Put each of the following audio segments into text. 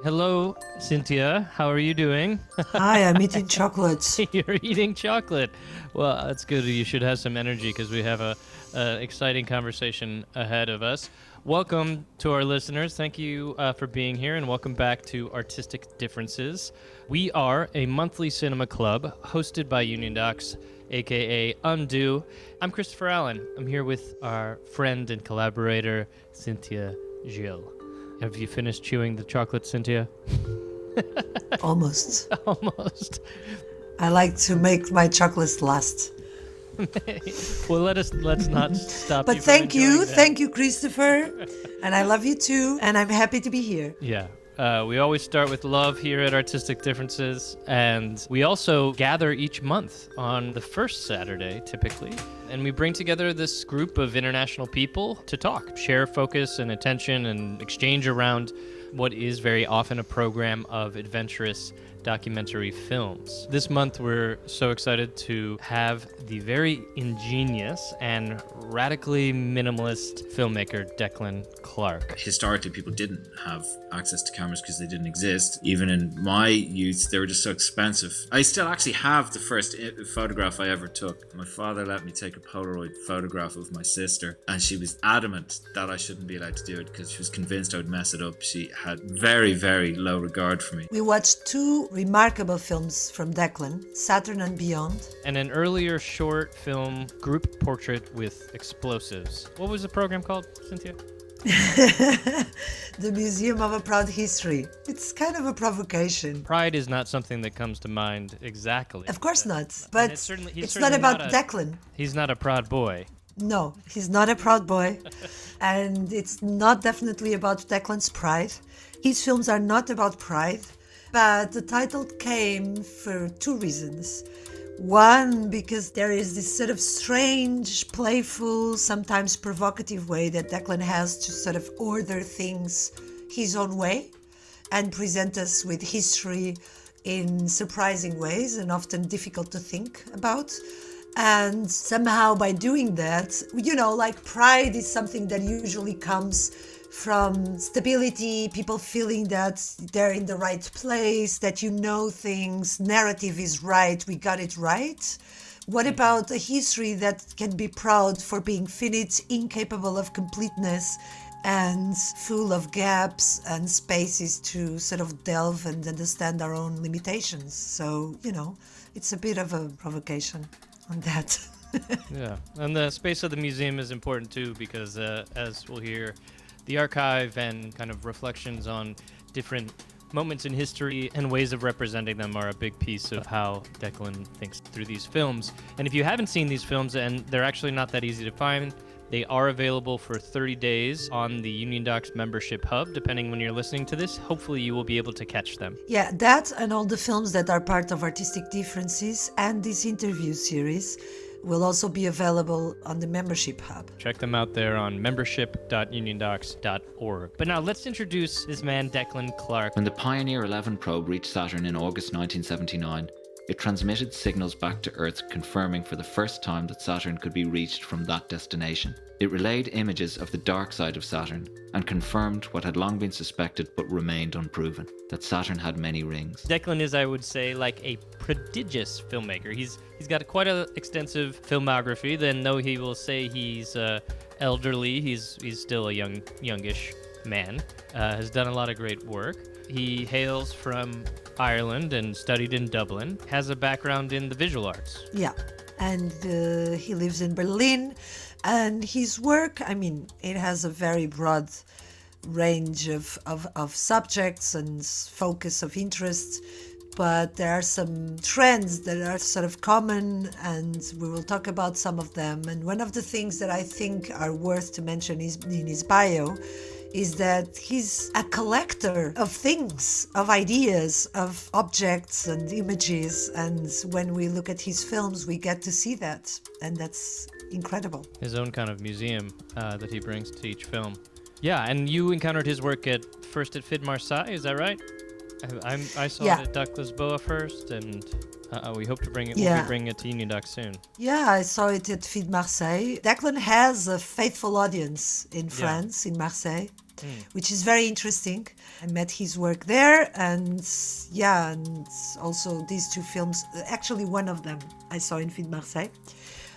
Hello, Cynthia. How are you doing? Hi, I'm eating chocolates. You're eating chocolate. Well, that's good. You should have some energy because we have a exciting conversation ahead of us. Welcome to our listeners. Thank you for being here, and welcome back to Artistic Differences. We are a monthly cinema club hosted by UnionDocs, aka Undo. I'm Christopher Allen. I'm here with our friend and collaborator, Cíntia Gil. Have you finished chewing the chocolate, Cynthia? Almost. Almost. I like to make my chocolates last. Well, let's not stop. But thank you, Christopher, and I love you too, and I'm happy to be here. Yeah. We always start with love here at Artistic Differences, and we also gather each month on the first Saturday, typically, and we bring together this group of international people to talk, share focus and attention, and exchange around what is very often a program of adventurous documentary films. This month, we're so excited to have the very ingenious and radically minimalist filmmaker Declan Clarke. Historically, people didn't have access to cameras because they didn't exist. Even in my youth, they were just so expensive. I still actually have the first photograph I ever took. My father let me take a Polaroid photograph of my sister, and she was adamant that I shouldn't be allowed to do it because she was convinced I would mess it up. She had very, very low regard for me. We watched two remarkable films from Declan, Saturn and Beyond. And an earlier short film, Group Portrait with Explosives. What was the program called, Cynthia? The Museum of a Proud History. it's kind of a provocation. Pride is not something that comes to mind exactly. Of course not, but it's not certainly about not Declan. He's not a proud boy. No, he's not a proud boy, and it's not definitely about Declan's pride. His films are not about pride, but the title came for two reasons. One, because there is this sort of strange, playful, sometimes provocative way that Declan has to sort of order things his own way and present us with history in surprising ways and often difficult to think about. And somehow by doing that, like pride is something that usually comes from stability, people feeling that they're in the right place, that things, narrative is right, we got it right. What about a history that can be proud for being finite, incapable of completeness, and full of gaps and spaces to sort of delve and understand our own limitations? So, it's a bit of a provocation on that. Yeah, and the space of the museum is important too because, as we'll hear, the archive and kind of reflections on different moments in history and ways of representing them are a big piece of how Declan thinks through these films. And if you haven't seen these films, and they're actually not that easy to find, they are available for 30 days on the UnionDocs membership hub, depending when you're listening to this. Hopefully you will be able to catch them. Yeah, that and all the films that are part of Artistic Differences and this interview series will also be available on the membership hub. Check them out there on membership.uniondocs.org. But now let's introduce this man, Declan Clarke. When the Pioneer 11 probe reached Saturn in August 1979, it transmitted signals back to Earth confirming for the first time that Saturn could be reached from that destination. It relayed images of the dark side of Saturn and confirmed what had long been suspected but remained unproven, that Saturn had many rings. Declan is, I would say, like a prodigious filmmaker. He's got quite an extensive filmography, then though he will say he's elderly, he's still a youngish man, has done a lot of great work. He hails from Ireland and studied in Dublin, has a background in the visual arts. Yeah, and he lives in Berlin, and his work, it has a very broad range of subjects and focus of interest, but there are some trends that are sort of common, and we will talk about some of them. And one of the things that I think are worth to mention is in his bio is that he's a collector of things, of ideas, of objects and images. And when we look at his films, we get to see that. And that's incredible. His own kind of museum that he brings to each film. Yeah, and you encountered his work first at Fid Marseille, is that right? I saw it at Duck Lisboa first, and We hope to bring it. Yeah. We'll be bringing it to UnionDocs soon. Yeah, I saw it at Feed Marseille. Declan has a faithful audience in France, in Marseille, which is very interesting. I met his work there, and also these two films, actually one of them I saw in Feed Marseille.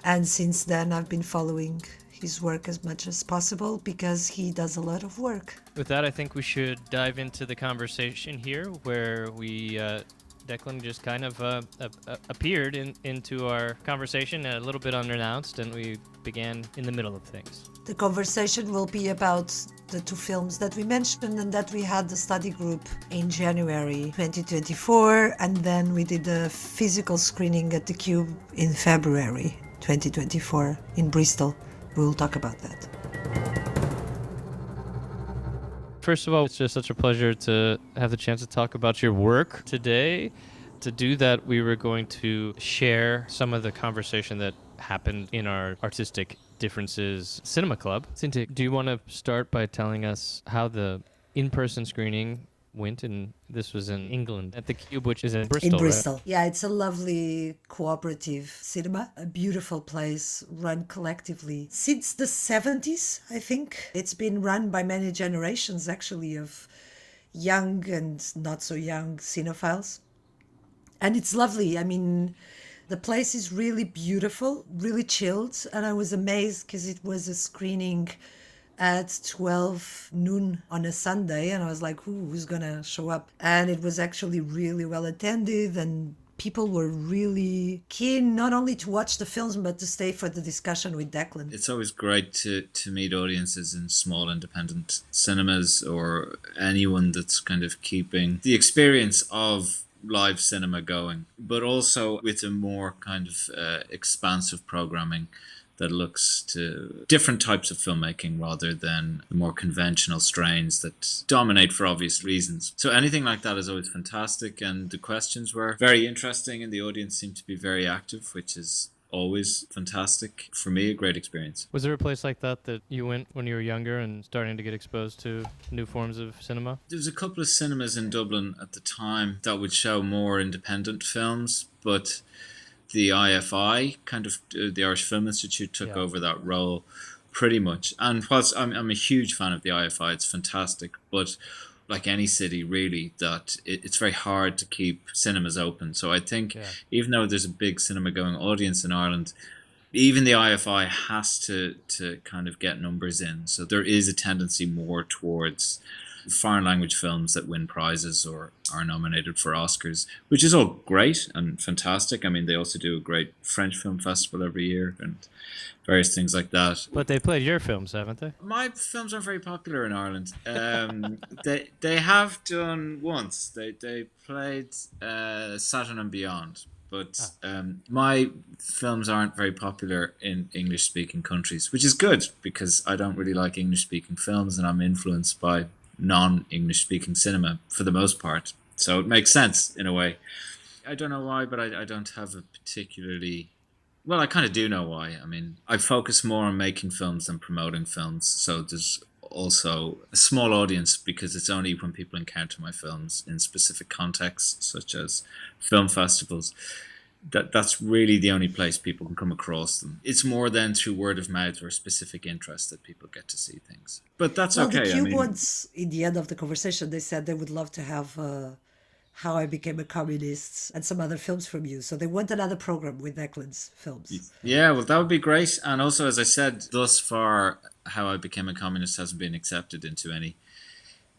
And since then, I've been following his work as much as possible because he does a lot of work. With that, I think we should dive into the conversation here, where Declan just kind of appeared into our conversation a little bit unannounced, and we began in the middle of things. The conversation will be about the two films that we mentioned and that we had the study group in January 2024, and then we did a physical screening at the Cube in February 2024 in Bristol. We'll talk about that. First of all, it's just such a pleasure to have the chance to talk about your work today. To do that, we were going to share some of the conversation that happened in our Artistic Differences Cinema Club. Cynthia, do you want to start by telling us how the in-person screening went? And this was in England at the Cube, which is in Bristol. In Bristol. Right? Yeah, it's a lovely cooperative cinema, a beautiful place run collectively since the 70s, I think. It's been run by many generations, actually, of young and not so young cinephiles. And it's lovely. I mean, the place is really beautiful, really chilled. And I was amazed because it was a screening at 12 noon on a Sunday, and I was like, who's gonna show up? And it was actually really well attended, and people were really keen not only to watch the films but to stay for the discussion with Declan. It's always great to meet audiences in small independent cinemas, or anyone that's kind of keeping the experience of live cinema going, but also with a more kind of expansive programming that looks to different types of filmmaking rather than the more conventional strains that dominate for obvious reasons. So anything like that is always fantastic, and the questions were very interesting and the audience seemed to be very active, which is always fantastic. For me, a great experience. Was there a place like that you went when you were younger and starting to get exposed to new forms of cinema? There was a couple of cinemas in Dublin at the time that would show more independent films, but the IFI, kind of the Irish Film Institute, took over that role pretty much. And whilst I'm a huge fan of the IFI, it's fantastic, but like any city really, that it's very hard to keep cinemas open. So I think even though there's a big cinema going audience in Ireland, even the IFI has to kind of get numbers in. So there is a tendency more towards foreign language films that win prizes or are nominated for Oscars, which is all great and fantastic. I mean, they also do a great French film festival every year and various things like that. But they played your films, haven't they? My films aren't very popular in Ireland. They have done once. They played Saturn and Beyond. But my films aren't very popular in English-speaking countries, which is good because I don't really like English-speaking films, and I'm influenced by non-English speaking cinema for the most part. So it makes sense in a way. I don't know why, but I don't have a particularly... Well, I kind of do know why. I mean, I focus more on making films than promoting films. So there's also a small audience because it's only when people encounter my films in specific contexts, such as film festivals, that's really the only place people can come across them. It's more than through word of mouth or specific interest that people get to see things. But that's okay. The Cube ones, in the end of the conversation, they said they would love to have How I Became a Communist and some other films from you. So they want another program with Declan's films. Yeah, well, that would be great. And also, as I said, thus far, How I Became a Communist hasn't been accepted into any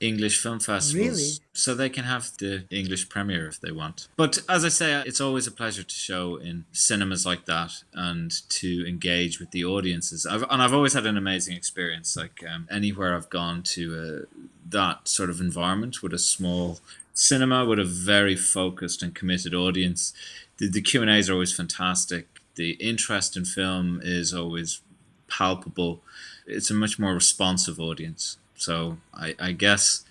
English film festivals. Really? So they can have the English premiere if they want. But as I say, it's always a pleasure to show in cinemas like that and to engage with the audiences. I've always had an amazing experience. Like anywhere I've gone to that sort of environment with a small cinema with a very focused and committed audience, the Q&As are always fantastic. The interest in film is always palpable. It's a much more responsive audience. So I guess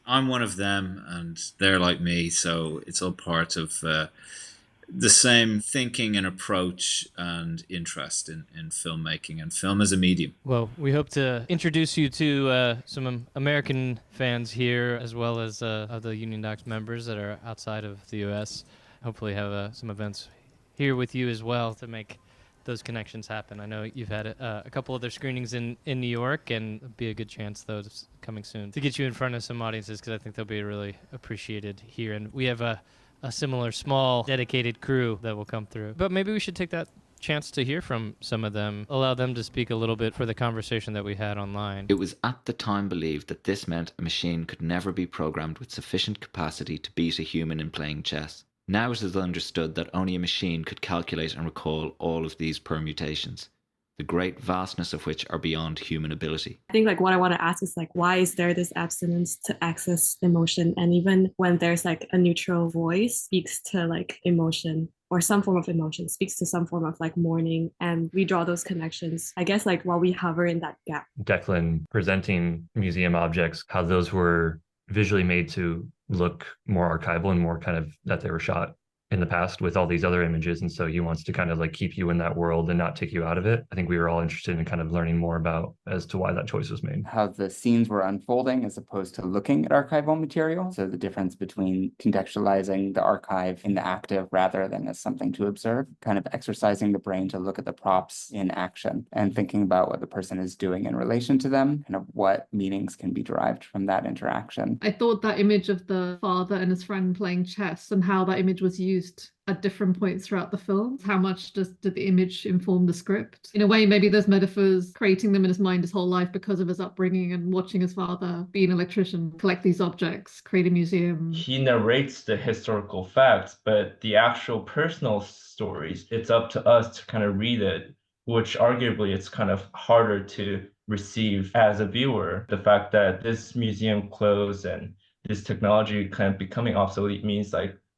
I'm one of them and they're like me. So it's all part of the same thinking and approach and interest in filmmaking and film as a medium. Well, we hope to introduce you to some American fans here, as well as other UnionDocs members that are outside of the U.S. hopefully have some events here with you as well to make those connections happen. I know you've had a couple other screenings in New York, and it'll be a good chance, those coming soon, to get you in front of some audiences, because I think they'll be really appreciated here. And we have a similar small dedicated crew that will come through. But maybe we should take that chance to hear from some of them, allow them to speak a little bit for the conversation that we had online. It was at the time believed that this meant a machine could never be programmed with sufficient capacity to beat a human in playing chess. Now it is understood that only a machine could calculate and recall all of these permutations, the great vastness of which are beyond human ability. I think what I want to ask is why is there this abstinence to access emotion? And even when there's a neutral voice speaks to emotion, or some form of emotion, speaks to some form of mourning, and we draw those connections. I guess while we hover in that gap. Declan presenting museum objects, how those were visually made to look more archival and more kind of that they were shot in the past with all these other images, and so he wants to kind of keep you in that world and not take you out of it. I think we were all interested in kind of learning more about as to why that choice was made. How the scenes were unfolding as opposed to looking at archival material. So the difference between contextualizing the archive in the active rather than as something to observe, kind of exercising the brain to look at the props in action and thinking about what the person is doing in relation to them, and of what meanings can be derived from that interaction. I thought that image of the father and his friend playing chess and how that image was used at different points throughout the film. How much did the image inform the script? In a way, maybe there's metaphors creating them in his mind his whole life because of his upbringing and watching his father be an electrician, collect these objects, create a museum. He narrates the historical facts, but the actual personal stories, it's up to us to kind of read it, which arguably it's kind of harder to receive as a viewer. The fact that this museum closed and this technology kind of becoming obsolete means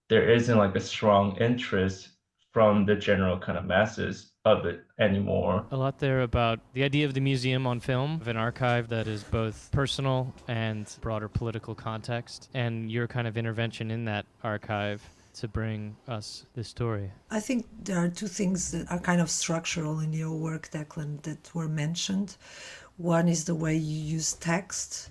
there isn't a strong interest from the general kind of masses of it anymore. A lot there about the idea of the museum on film, of an archive that is both personal and broader political context, and your kind of intervention in that archive to bring us this story. I think there are two things that are kind of structural in your work, Declan, that were mentioned. One is the way you use text,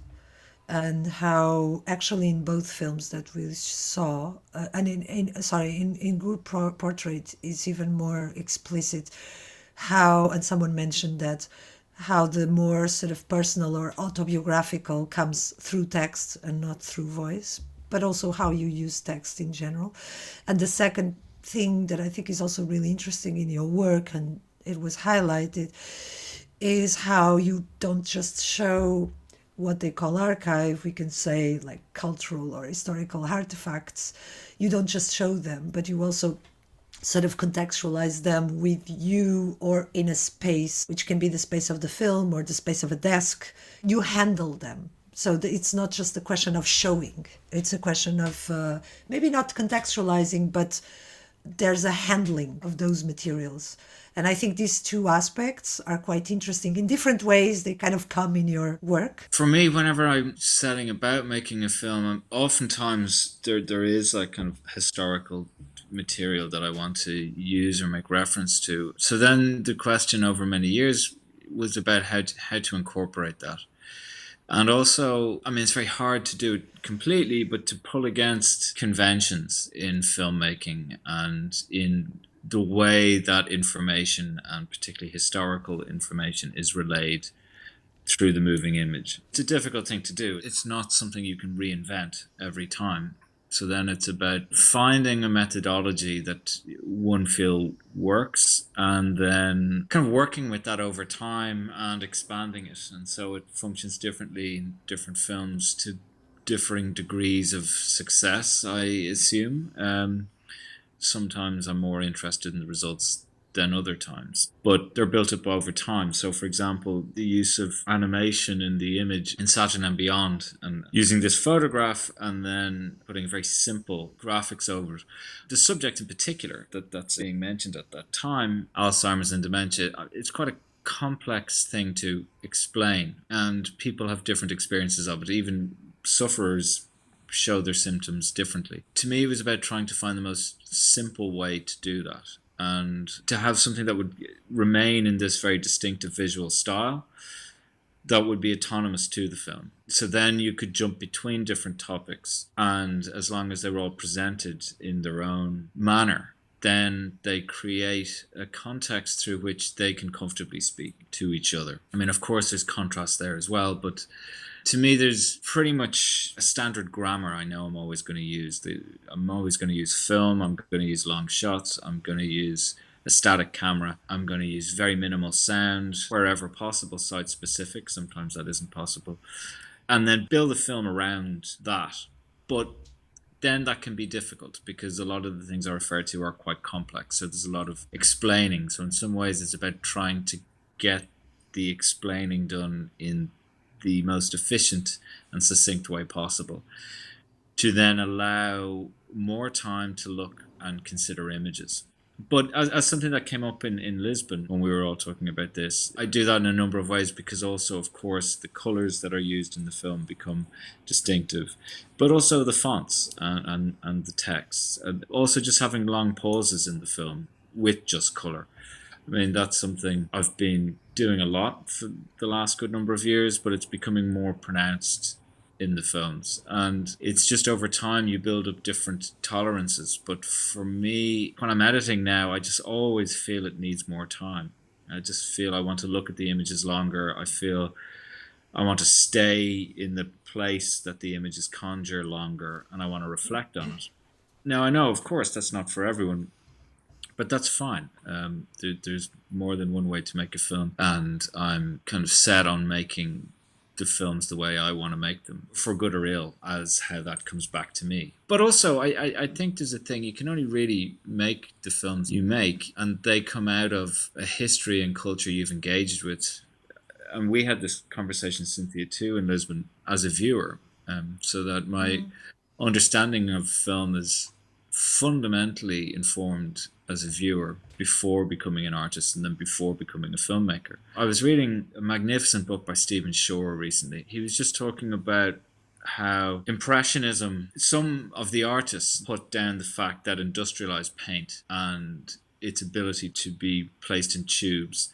and how actually in both films that we saw, and in Group Portrait is even more explicit, how, and someone mentioned that, how the more sort of personal or autobiographical comes through text and not through voice, but also how you use text in general. And the second thing that I think is also really interesting in your work, and it was highlighted, is how you don't just show what they call archive, we can say cultural or historical artifacts. You don't just show them, but you also sort of contextualize them with you or in a space, which can be the space of the film or the space of a desk. You handle them. So it's not just a question of showing. It's a question of maybe not contextualizing, but there's a handling of those materials. And I think these two aspects are quite interesting. In different ways, they kind of come in your work. For me, whenever I'm setting about making a film, oftentimes there is kind of historical material that I want to use or make reference to. So then the question over many years was about how to incorporate that. And also, it's very hard to do it completely, but to pull against conventions in filmmaking and in the way that information, and particularly historical information, is relayed through the moving image. It's a difficult thing to do. It's not something you can reinvent every time. So then it's about finding a methodology that one feel works, and then kind of working with that over time and expanding it. And so it functions differently in different films to differing degrees of success, I assume. Sometimes I'm more interested in the results than other times, but they're built up over time. So for example, the use of animation in the image in Saturn and Beyond, and using this photograph and then putting very simple graphics over it. The subject in particular that's being mentioned at that time, Alzheimer's and dementia, it's quite a complex thing to explain, and people have different experiences of it. Even sufferers show their symptoms differently. To me, it was about trying to find the most simple way to do that, and to have something that would remain in this very distinctive visual style, that would be autonomous to the film. So then you could jump between different topics, and as long as they were all presented in their own manner, then they create a context through which they can comfortably speak to each other. I mean, of course, there's contrast there as well, but to me, there's pretty much a standard grammar I know I'm always going to use. I'm always going to use film, I'm going to use long shots, I'm going to use a static camera, I'm going to use very minimal sound, wherever possible, site-specific, sometimes that isn't possible, and then build a film around that. But then that can be difficult because a lot of the things I refer to are quite complex, so there's a lot of explaining. So in some ways it's about trying to get the explaining done in the most efficient and succinct way possible, to then allow more time to look and consider images. But as something that came up in Lisbon when we were all talking about this, I do that in a number of ways because also, of course, the colors that are used in the film become distinctive, but also the fonts and the texts, and also just having long pauses in the film with just color. I mean, that's something I've been doing a lot for the last good number of years, but it's becoming more pronounced in the films. And it's just over time you build up different tolerances. But for me, when I'm editing now, I just always feel it needs more time. I just feel I want to look at the images longer. I feel I want to stay in the place that the images conjure longer, and I want to reflect on it. Now, I know, of course, that's not for everyone, but that's fine. There's more than one way to make a film, and I'm kind of set on making the films the way I want to make them, for good or ill, as how that comes back to me. But also, I think there's a thing, you can only really make the films you make, and they come out of a history and culture you've engaged with. And we had this conversation, Cynthia, too, in Lisbon, as a viewer, so that my understanding of film is fundamentally informed as a viewer before becoming an artist and then before becoming a filmmaker. I was reading a magnificent book by Stephen Shore recently. He was just talking about how Impressionism, some of the artists put down the fact that industrialized paint and its ability to be placed in tubes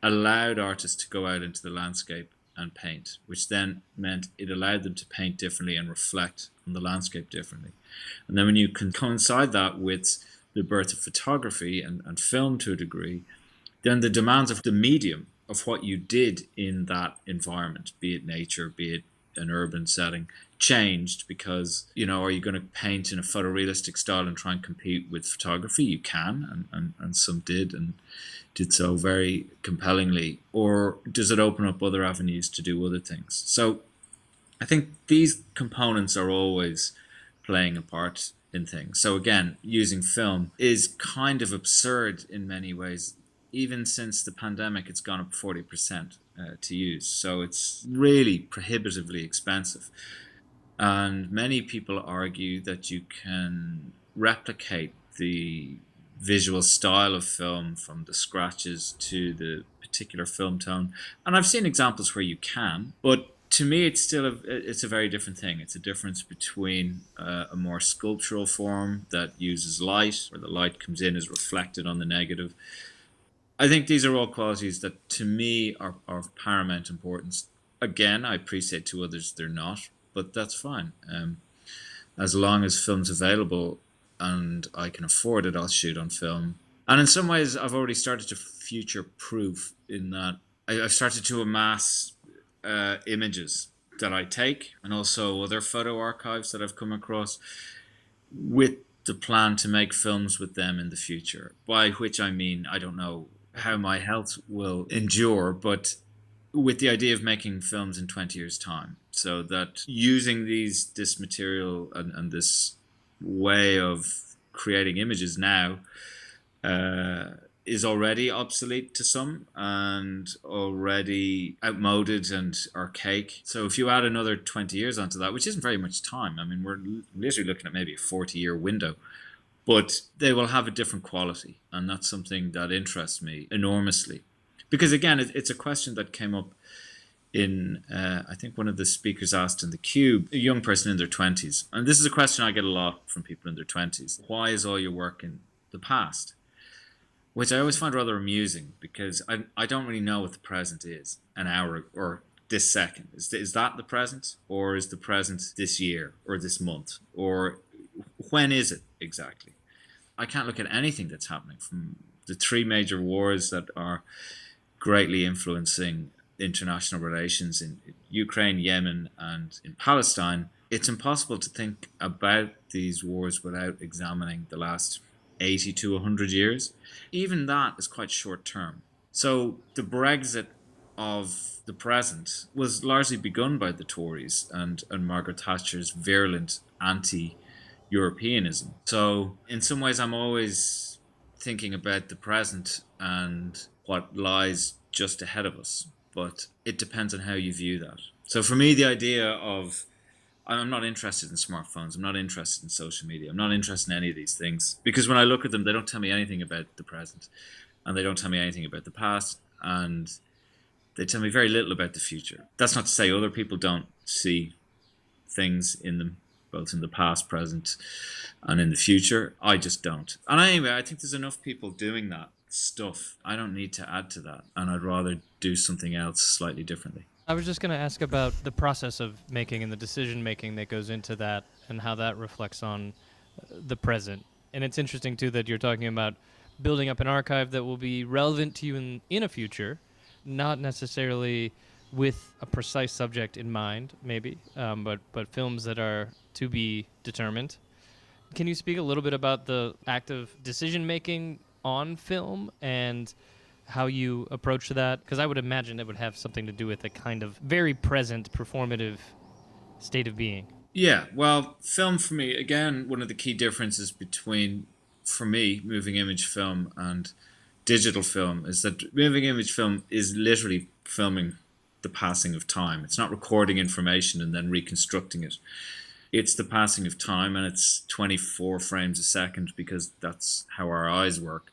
allowed artists to go out into the landscape and paint, which then meant it allowed them to paint differently and reflect on the landscape differently. And then when you can coincide that with the birth of photography and film to a degree, then the demands of the medium of what you did in that environment, be it nature, be it an urban setting, changed because, are you going to paint in a photorealistic style and try and compete with photography? You can, and some did, and did so very compellingly. Or does it open up other avenues to do other things? So I think these components are always playing a part in things. So again, using film is kind of absurd in many ways. Even since the pandemic, it's gone up 40% to use. So it's really prohibitively expensive. And many people argue that you can replicate the visual style of film from the scratches to the particular film tone. And I've seen examples where you can, but to me, it's still it's a very different thing. It's a difference between a more sculptural form that uses light, where the light comes in, is reflected on the negative. I think these are all qualities that, to me, are of paramount importance. Again, I appreciate to others they're not, but that's fine. As long as film's available and I can afford it, I'll shoot on film. And in some ways, I've already started to future-proof in that I've started to amass images that I take, and also other photo archives that I've come across, with the plan to make films with them in the future. By which I mean, I don't know how my health will endure, but with the idea of making films in 20 years' time, so that using this material and this way of creating images now is already obsolete to some and already outmoded and archaic. So if you add another 20 years onto that, which isn't very much time, I mean, we're literally looking at maybe a 40-year window, but they will have a different quality. And that's something that interests me enormously. Because again, it's a question that came up in, I think one of the speakers asked in the Cube, a young person in their 20s. And this is a question I get a lot from people in their 20s. Why is all your work in the past? Which I always find rather amusing, because I don't really know what the present is an hour or this second? Is that the present, or is the present this year or this month, or when is it exactly? I can't look at anything that's happening from the three major wars that are greatly influencing international relations in Ukraine, Yemen, and in Palestine. It's impossible to think about these wars without examining the last 80 to 100 years. Even that is quite short term. So the Brexit of the present was largely begun by the Tories and Margaret Thatcher's virulent anti-Europeanism. So in some ways, I'm always thinking about the present and what lies just ahead of us. But it depends on how you view that. So for me, the idea of I'm not interested in smartphones. I'm not interested in social media. I'm not interested in any of these things because when I look at them, they don't tell me anything about the present, and they don't tell me anything about the past, and they tell me very little about the future. That's not to say other people don't see things in them, both in the past, present, and in the future. I just don't. And anyway, I think there's enough people doing that stuff. I don't need to add to that, and I'd rather do something else slightly differently. I was just going to ask about the process of making and the decision making that goes into that and how that reflects on the present. And it's interesting, too, that you're talking about building up an archive that will be relevant to you in a future, not necessarily with a precise subject in mind, maybe, but films that are to be determined. Can you speak a little bit about the act of decision making on film and how you approach that? Because I would imagine it would have something to do with a kind of very present performative state of being. Yeah, well, film for me, again, one of the key differences between, for me, moving image film and digital film is that moving image film is literally filming the passing of time. It's not recording information and then reconstructing it. It's the passing of time, and it's 24 frames a second because that's how our eyes work.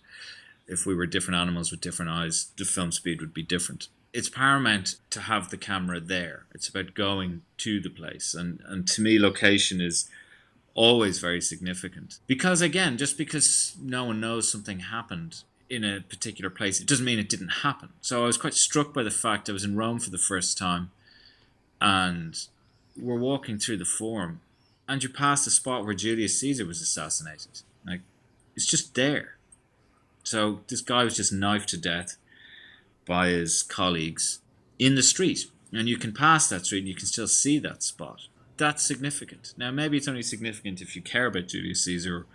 If we were different animals with different eyes, the film speed would be different. It's paramount to have the camera there. It's about going to the place. And to me, location is always very significant. Because again, just because no one knows something happened in a particular place, it doesn't mean it didn't happen. So I was quite struck by the fact I was in Rome for the first time, and we're walking through the Forum, and you pass the spot where Julius Caesar was assassinated. Like, it's just there. So this guy was just knifed to death by his colleagues in the street. And you can pass that street and you can still see that spot. That's significant. Now, maybe it's only significant if you care about Julius Caesar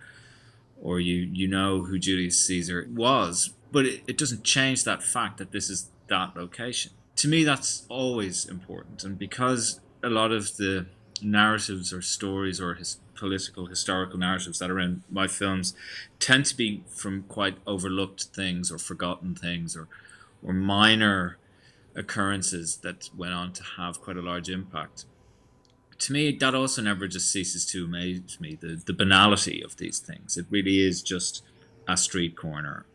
or you know who Julius Caesar was, but it doesn't change that fact that this is that location. To me, that's always important. And because a lot of the narratives or stories or political historical narratives that are in my films tend to be from quite overlooked things or forgotten things or minor occurrences that went on to have quite a large impact. To me, that also never just ceases to amaze me, the banality of these things. It really is just a street corner,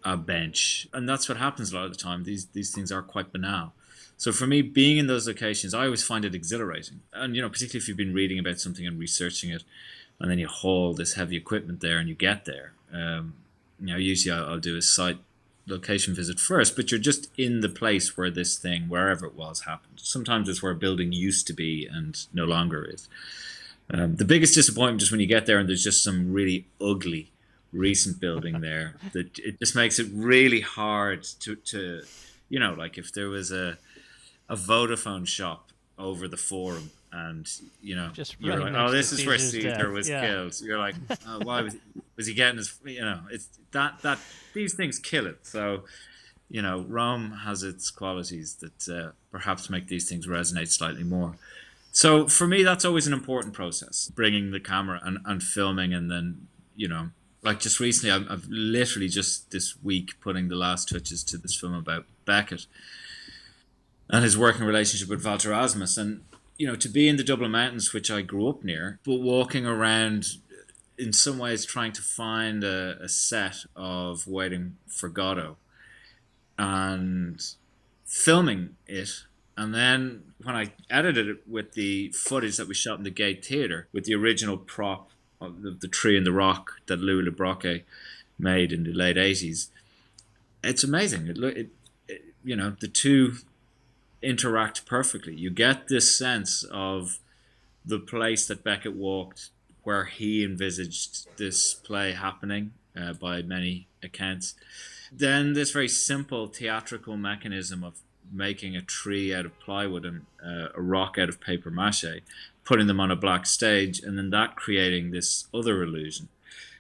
a bench, and that's what happens a lot of the time. These things are quite banal. So for me, being in those locations, I always find it exhilarating. And, particularly if you've been reading about something and researching it, and then you haul this heavy equipment there and you get there. Usually I'll do a site location visit first, but you're just in the place where this thing, wherever it was, happened. Sometimes it's where a building used to be and no longer is. The biggest disappointment is when you get there and there's just some really ugly recent building there. That it just makes it really hard to like if there was a Vodafone shop over the Forum, and just you're like, oh, this is where Caesar was killed. You're like, oh, why was he getting his? It's that these things kill it. So, Rome has its qualities that perhaps make these things resonate slightly more. So for me, that's always an important process, bringing the camera and filming, and then like just recently, I've literally just this week putting the last touches to this film about Beckett and his working relationship with Walter Asmus. And, to be in the Dublin Mountains, which I grew up near, but walking around in some ways trying to find a set of Waiting for Godot and filming it. And then when I edited it with the footage that we shot in the Gate Theatre, with the original prop of the tree and the rock that Louis Le Brocquet made in the late 80s, it's amazing. The two interact perfectly. You get this sense of the place that Beckett walked, where he envisaged this play happening, by many accounts. Then this very simple theatrical mechanism of making a tree out of plywood and a rock out of paper mache, putting them on a black stage, and then that creating this other illusion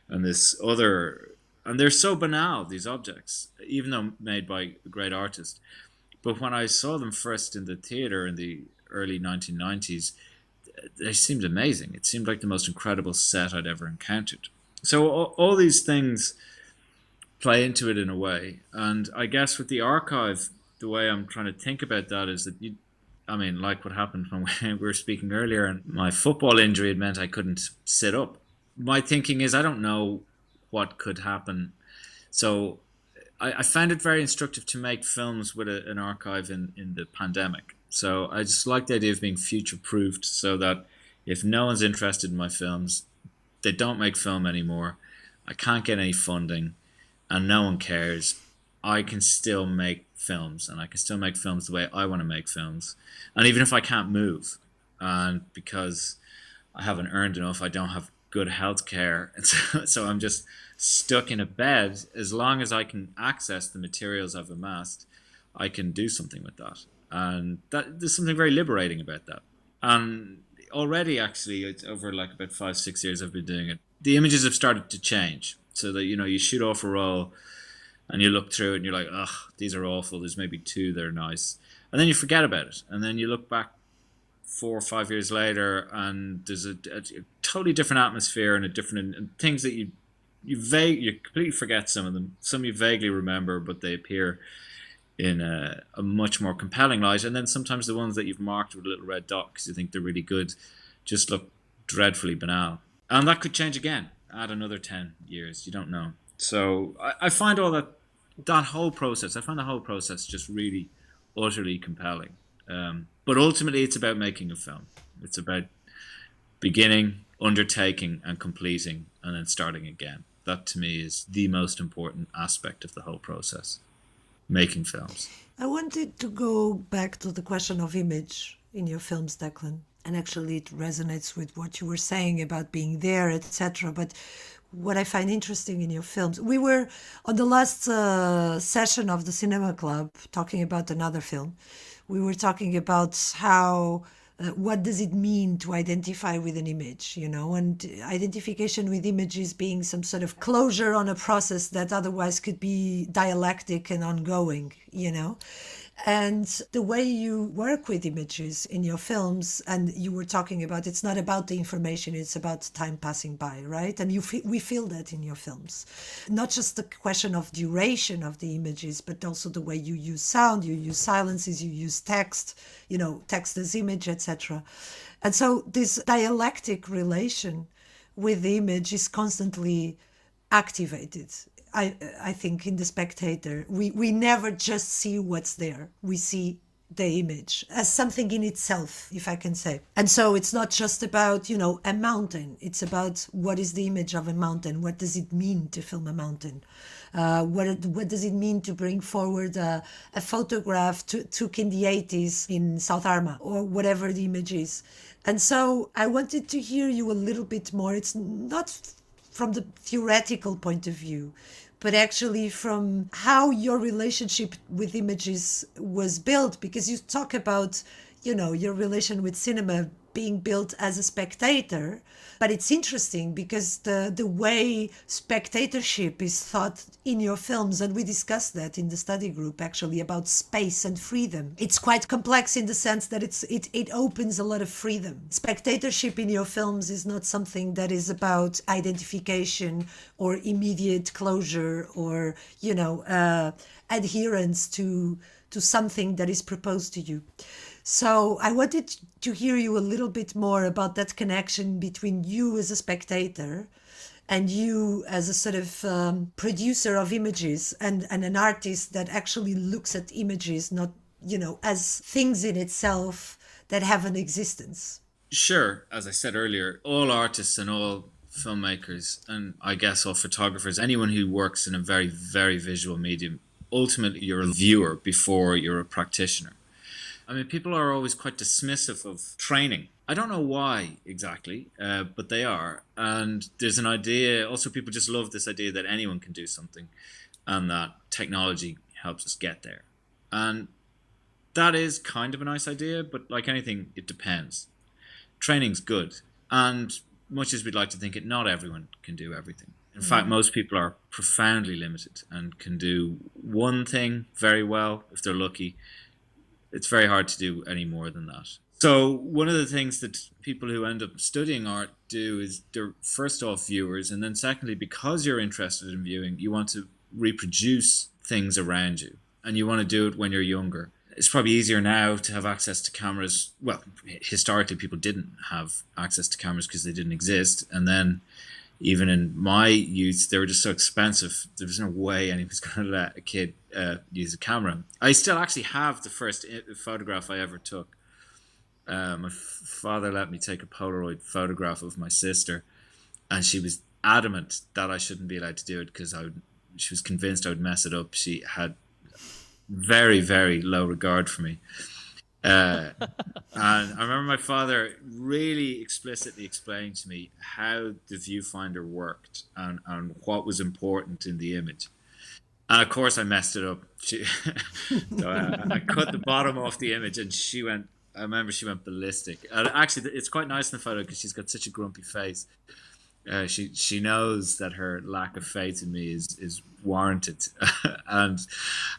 and this other. And they're so banal, these objects, even though made by a great artist. But when I saw them first in the theater in the early 1990s, they seemed amazing. It seemed like the most incredible set I'd ever encountered. So all these things play into it in a way. And I guess with the archive, the way I'm trying to think about that is that like what happened when we were speaking earlier, and my football injury had meant I couldn't sit up. My thinking is I don't know what could happen. So I found it very instructive to make films with an archive in the pandemic. So I just like the idea of being future-proofed, so that if no one's interested in my films, they don't make film anymore, I can't get any funding, and no one cares, I can still make films, and I can still make films the way I want to make films. And even if I can't move, and because I haven't earned enough, I don't have good health care, and so I'm just stuck in a bed, as long as I can access the materials I've amassed, I can do something with that. And there's something very liberating about that. And already, actually, it's over like about 5-6 years I've been doing it, the images have started to change, so that, you shoot off a roll and you look through it and you're like, ugh, these are awful, there's maybe 2 that are nice, and then you forget about it, and then you look back 4 or 5 years later and there's a totally different atmosphere and and things that you completely forget. Some of them, some you vaguely remember, but they appear in a much more compelling light. And then sometimes the ones that you've marked with a little red dot because you think they're really good just look dreadfully banal. And that could change again. Add another 10 years. You don't know. So I find all that whole process, I find the whole process just really utterly compelling. But ultimately, it's about making a film. It's about beginning, undertaking, and completing, and then starting again. That, to me, is the most important aspect of the whole process, making films. I wanted to go back to the question of image in your films, Declan. And actually, it resonates with what you were saying about being there, etc. But what I find interesting in your films, we were on the last session of the Cinema Club talking about another film. We were talking about how, what does it mean to identify with an image, and identification with images being some sort of closure on a process that otherwise could be dialectic and ongoing, And the way you work with images in your films, and you were talking about, it's not about the information, it's about time passing by, right? And we feel that in your films. Not just the question of duration of the images, but also the way you use sound, you use silences, you use text, text as image, etc. And so this dialectic relation with the image is constantly activated. I think in the spectator, we never just see what's there. We see the image as something in itself, if I can say. And so it's not just about, a mountain. It's about what is the image of a mountain? What does it mean to film a mountain? What does it mean to bring forward a photograph took in the 80s in South Armagh, or whatever the image is? And so I wanted to hear you a little bit more. It's not from the theoretical point of view, but actually from how your relationship with images was built, because you talk about, your relation with cinema being built as a spectator. But it's interesting because the way spectatorship is thought in your films, and we discussed that in the study group actually, about space and freedom. It's quite complex in the sense that it opens a lot of freedom. Spectatorship in your films is not something that is about identification or immediate closure or, adherence to something that is proposed to you. So I wanted to hear you a little bit more about that connection between you as a spectator and you as a sort of producer of images and an artist that actually looks at images not, as things in itself that have an existence. Sure. As I said earlier, all artists and all filmmakers, and I guess all photographers, anyone who works in a very, very visual medium, ultimately you're a viewer before you're a practitioner. I mean, people are always quite dismissive of training. I don't know why exactly, but they are. And there's an idea, also people just love this idea that anyone can do something and that technology helps us get there. And that is kind of a nice idea, but like anything, it depends. Training's good. And much as we'd like to think it, not everyone can do everything. In fact, most people are profoundly limited and can do one thing very well if they're lucky. It's very hard to do any more than that. So one of the things that people who end up studying art do is they're first off viewers, and then secondly, because you're interested in viewing, you want to reproduce things around you, and you want to do it when you're younger. It's probably easier now to have access to cameras. Well, historically, people didn't have access to cameras because they didn't exist, and then even in my youth, they were just so expensive. There was no way anyone's going to let a kid use a camera. I still actually have the first photograph I ever took. My father let me take a Polaroid photograph of my sister, and she was adamant that I shouldn't be allowed to do it because she was convinced I would mess it up. She had very, very low regard for me. And I remember my father really explicitly explaining to me how the viewfinder worked and what was important in the image. And of course I messed it up. So I cut the bottom off the image, and I remember she went ballistic. And actually, it's quite nice in the photo because she's got such a grumpy face. She knows that her lack of faith in me is warranted and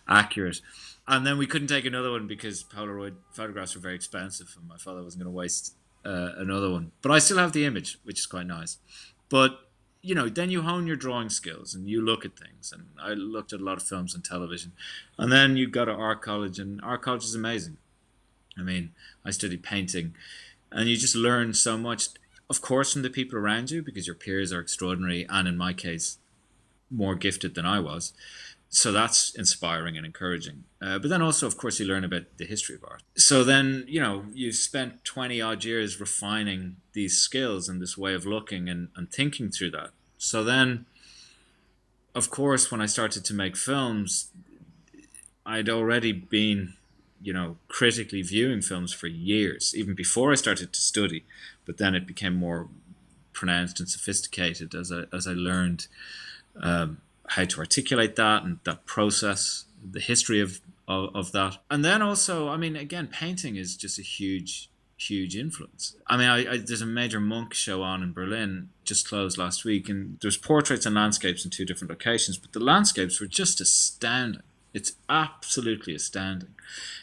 accurate. And then we couldn't take another one because Polaroid photographs were very expensive, and my father wasn't going to waste another one. But I still have the image, which is quite nice. But then you hone your drawing skills and you look at things. And I looked at a lot of films and television. And then you go to art college, and art college is amazing. I mean, I studied painting, and you just learn so much, of course, from the people around you, because your peers are extraordinary, and in my case, more gifted than I was. So that's inspiring and encouraging. But then also, of course, you learn about the history of art. So then, you've spent 20 odd years refining these skills and this way of looking and thinking through that. So then, of course, when I started to make films, I'd already been, critically viewing films for years, even before I started to study. But then it became more pronounced and sophisticated as I learned how to articulate that and that process, the history of that. And then also, I mean, again, painting is just a huge influence. I mean, there's a major Munch show on in Berlin, just closed last week, and there's portraits and landscapes in two different locations, but the landscapes were just astounding. It's absolutely astounding.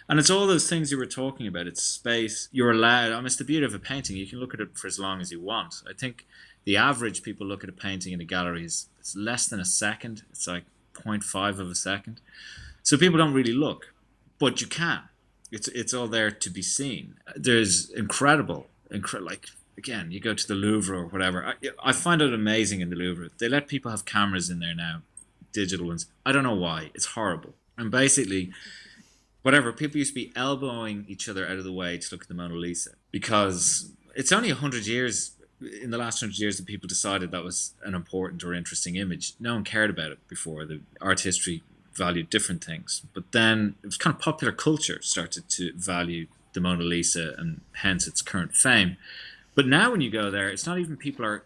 And it's all those things you were talking about. It's space. You're allowed, I mean, it's the beauty of a painting. You can look at it for as long as you want. I think the average people look at a painting in a gallery it's less than a second. It's like 0.5 of a second. So people don't really look, but you can. It's all there to be seen. There's incredible, like, again, you go to the Louvre or whatever. I find it amazing in the Louvre. They let people have cameras in there now, digital ones. I don't know why. It's horrible. And basically, whatever, people used to be elbowing each other out of the way to look at the Mona Lisa, because it's only 100 years, in the last 100 years, that people decided that was an important or interesting image. No one cared about it before. The art history valued different things. But then it was kind of popular culture started to value the Mona Lisa, and hence its current fame. But now when you go there, it's not even people are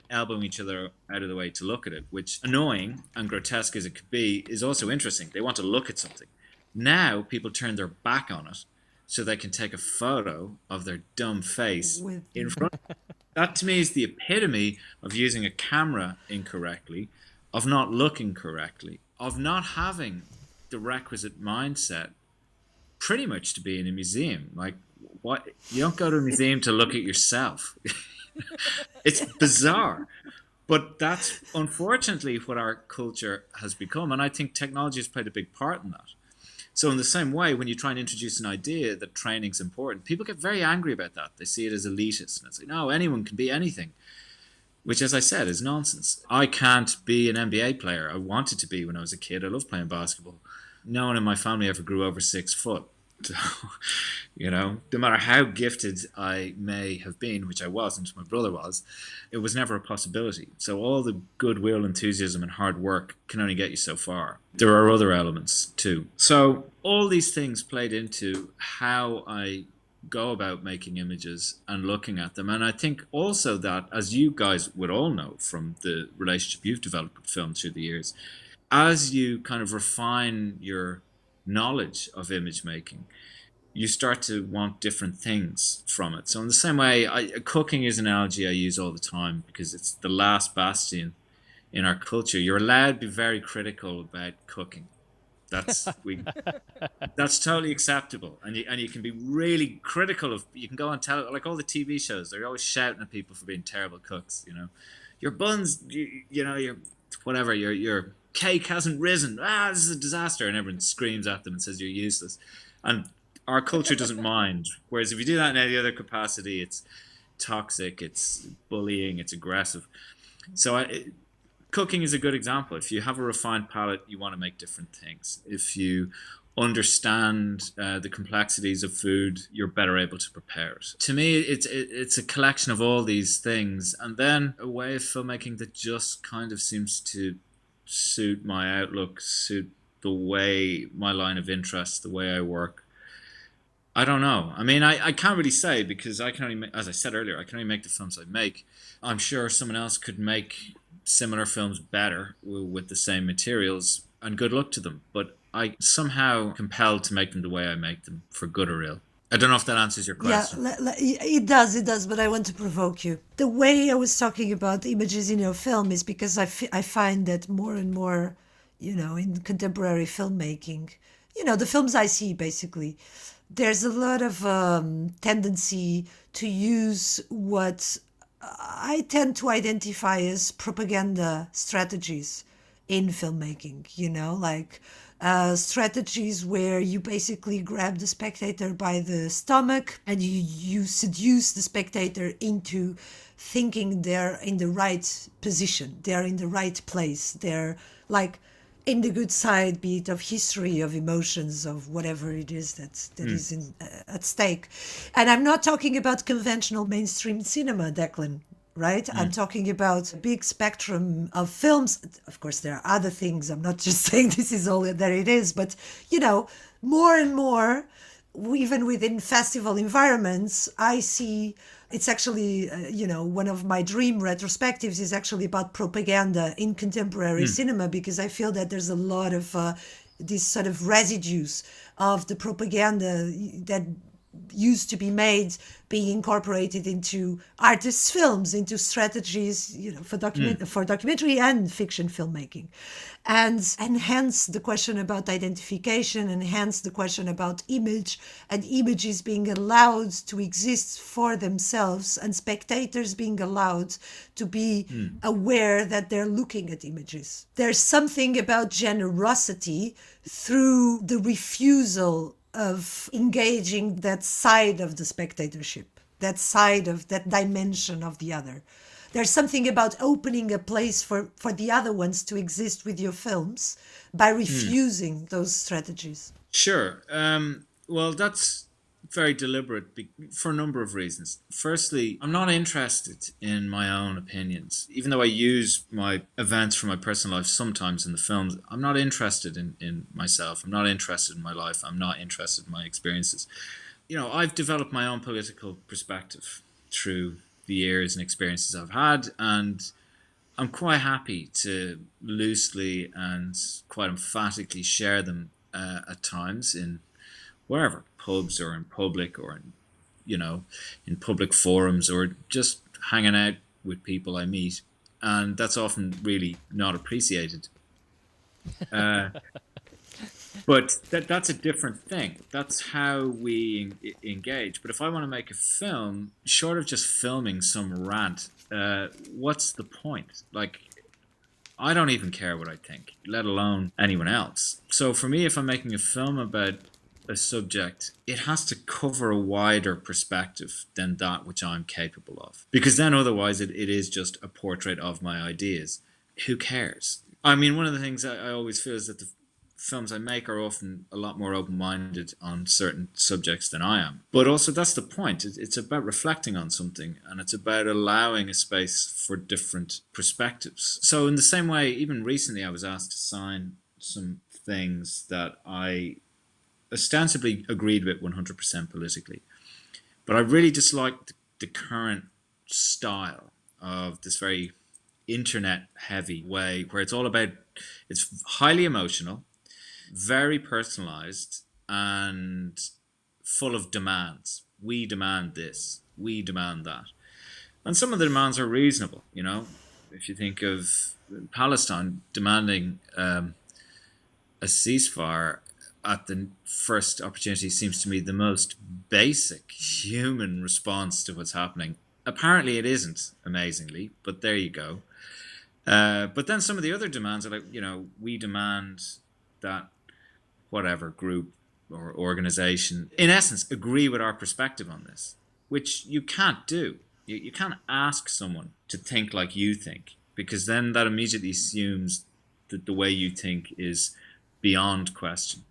elbowing each other out of the way to look at it, which, annoying and grotesque as it could be, is also interesting. They want to look at something. Now people turn their back on it so they can take a photo of their dumb face in front. That to me is the epitome of using a camera incorrectly, of not looking correctly, of not having the requisite mindset pretty much to be in a museum. Like, what? You don't go to a museum to look at yourself. It's bizarre. But that's unfortunately what our culture has become. And I think technology has played a big part in that. So in the same way, when you try and introduce an idea that training's important, people get very angry about that. They see it as elitist. And it's like, no, anyone can be anything. Which, as I said, is nonsense. I can't be an NBA player. I wanted to be when I was a kid. I loved playing basketball. No one in my family ever grew over 6 foot. So, no matter how gifted I may have been, which I wasn't, my brother was, it was never a possibility. So all the goodwill, enthusiasm, and hard work can only get you so far. There are other elements too. So all these things played into how I go about making images and looking at them. And I think also that, as you guys would all know from the relationship you've developed with film through the years, as you kind of refine your knowledge of image making, you start to want different things from it. So in the same way, cooking is an analogy I use all the time because it's the last bastion in our culture. You're allowed to be very critical about cooking. That's totally acceptable, and you can be really critical of. You can go on like all the TV shows. They're always shouting at people for being terrible cooks. Your buns, your whatever, your cake hasn't risen. This is a disaster, and everyone screams at them and says you're useless. And our culture doesn't mind. Whereas if you do that in any other capacity, it's toxic, it's bullying, it's aggressive. So cooking is a good example. If you have a refined palate, you want to make different things. If you understand the complexities of food, you're better able to prepare it. To me, it's a collection of all these things, and then a way of filmmaking that just kind of seems to suit my outlook, suit the way my line of interest, the way I work. I don't know. I mean, I can't really say because I can only, as I said earlier, I can only make the films I make. I'm sure someone else could make similar films better with the same materials, and good luck to them. But I somehow compelled to make them the way I make them, for good or ill. I don't know if that answers your question. Yeah, it does, but I want to provoke you. The way I was talking about images in your film is because I find that more and more, in contemporary filmmaking, the films I see basically, there's a lot of tendency to use what I tend to identify as propaganda strategies in filmmaking, like strategies where you basically grab the spectator by the stomach and you seduce the spectator into thinking they're in the right position, they're in the right place, they're like in the good side, be it of history, of emotions, of whatever it is that is at stake. And I'm not talking about conventional mainstream cinema, Declan, right? I'm talking about a big spectrum of films. Of course, there are other things. I'm not just saying this is all that it is, but, more and more, even within festival environments, I see it's actually, one of my dream retrospectives is actually about propaganda in contemporary cinema, because I feel that there's a lot of these sort of residues of the propaganda that used to be made being incorporated into artists' films, into strategies, for documentary and fiction filmmaking. And hence the question about identification, and hence the question about image, and images being allowed to exist for themselves, and spectators being allowed to be aware that they're looking at images. There's something about generosity through the refusal of engaging that side of the spectatorship, that side of that dimension of the other. There's something about opening a place for the other ones to exist with your films by refusing those strategies. Sure. Well, that's very deliberate for a number of reasons. Firstly, I'm not interested in my own opinions. Even though I use my events from my personal life sometimes in the films, I'm not interested in myself. I'm not interested in my life. I'm not interested in my experiences. I've developed my own political perspective through the years and experiences I've had, and I'm quite happy to loosely and quite emphatically share them at times in wherever, pubs or in public, or in public forums, or just hanging out with people I meet, and that's often really not appreciated. But that's a different thing. That's how we engage. But if I want to make a film, short of just filming some rant, what's the point? Like, I don't even care what I think, let alone anyone else. So for me, if I'm making a film about a subject, it has to cover a wider perspective than that which I'm capable of. Because then otherwise it is just a portrait of my ideas. Who cares? I mean, one of the things I always feel is that the films I make are often a lot more open-minded on certain subjects than I am. But also that's the point. It's about reflecting on something, and it's about allowing a space for different perspectives. So in the same way, even recently I was asked to sign some things that I ostensibly agreed with 100% politically. But I really disliked the current style of this very internet heavy way where it's all about, it's highly emotional, very personalized, and full of demands. We demand this, we demand that. And some of the demands are reasonable, you know. If you think of Palestine demanding a ceasefire at the first opportunity seems to me the most basic human response to what's happening. Apparently it isn't, amazingly, but there you go. But then some of the other demands are like, you know, we demand that whatever group or organization, in essence, agree with our perspective on this, which you can't do. You can't ask someone to think like you think, because then that immediately assumes that the way you think is beyond question,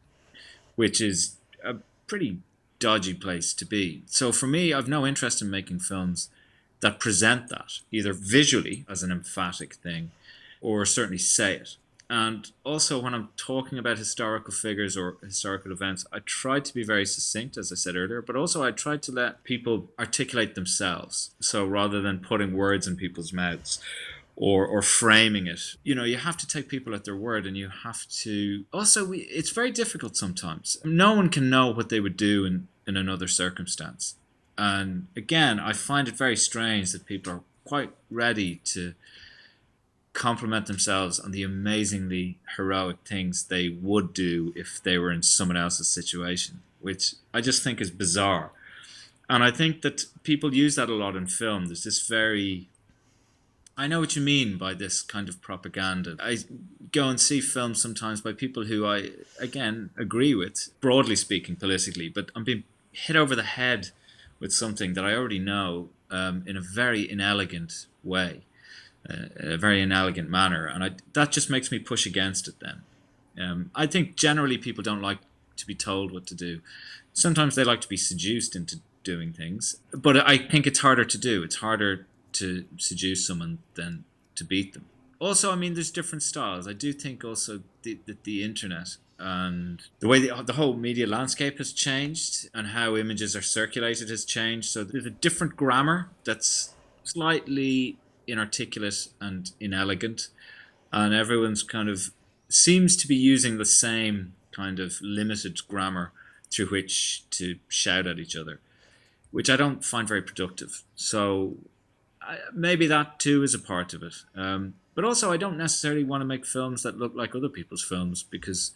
which is a pretty dodgy place to be. So for me, I've no interest in making films that present that, either visually as an emphatic thing, or certainly say it. And also when I'm talking about historical figures or historical events, I try to be very succinct, as I said earlier, but also I try to let people articulate themselves. So rather than putting words in people's mouths or framing it, you know, you have to take people at their word, and you have to also, it's very difficult sometimes. No one can know what they would do in another circumstance. And again, I find it very strange that people are quite ready to compliment themselves on the amazingly heroic things they would do if they were in someone else's situation, which I just think is bizarre. And I think that people use that a lot in film. There's this very, I know what you mean by this kind of propaganda. I go and see films sometimes by people who I, again, agree with, broadly speaking, politically, but I'm being hit over the head with something that I already know in a very inelegant way. A very inelegant manner, and that just makes me push against it then. I think generally people don't like to be told what to do. Sometimes they like to be seduced into doing things, but I think it's harder to do. It's harder to seduce someone than to beat them. Also, I mean, there's different styles. I do think also that the internet and the way the whole media landscape has changed and how images are circulated has changed. So there's a different grammar that's slightly inarticulate and inelegant, and everyone's kind of seems to be using the same kind of limited grammar through which to shout at each other, which I don't find very productive. So maybe that too is a part of it. But also I don't necessarily want to make films that look like other people's films, because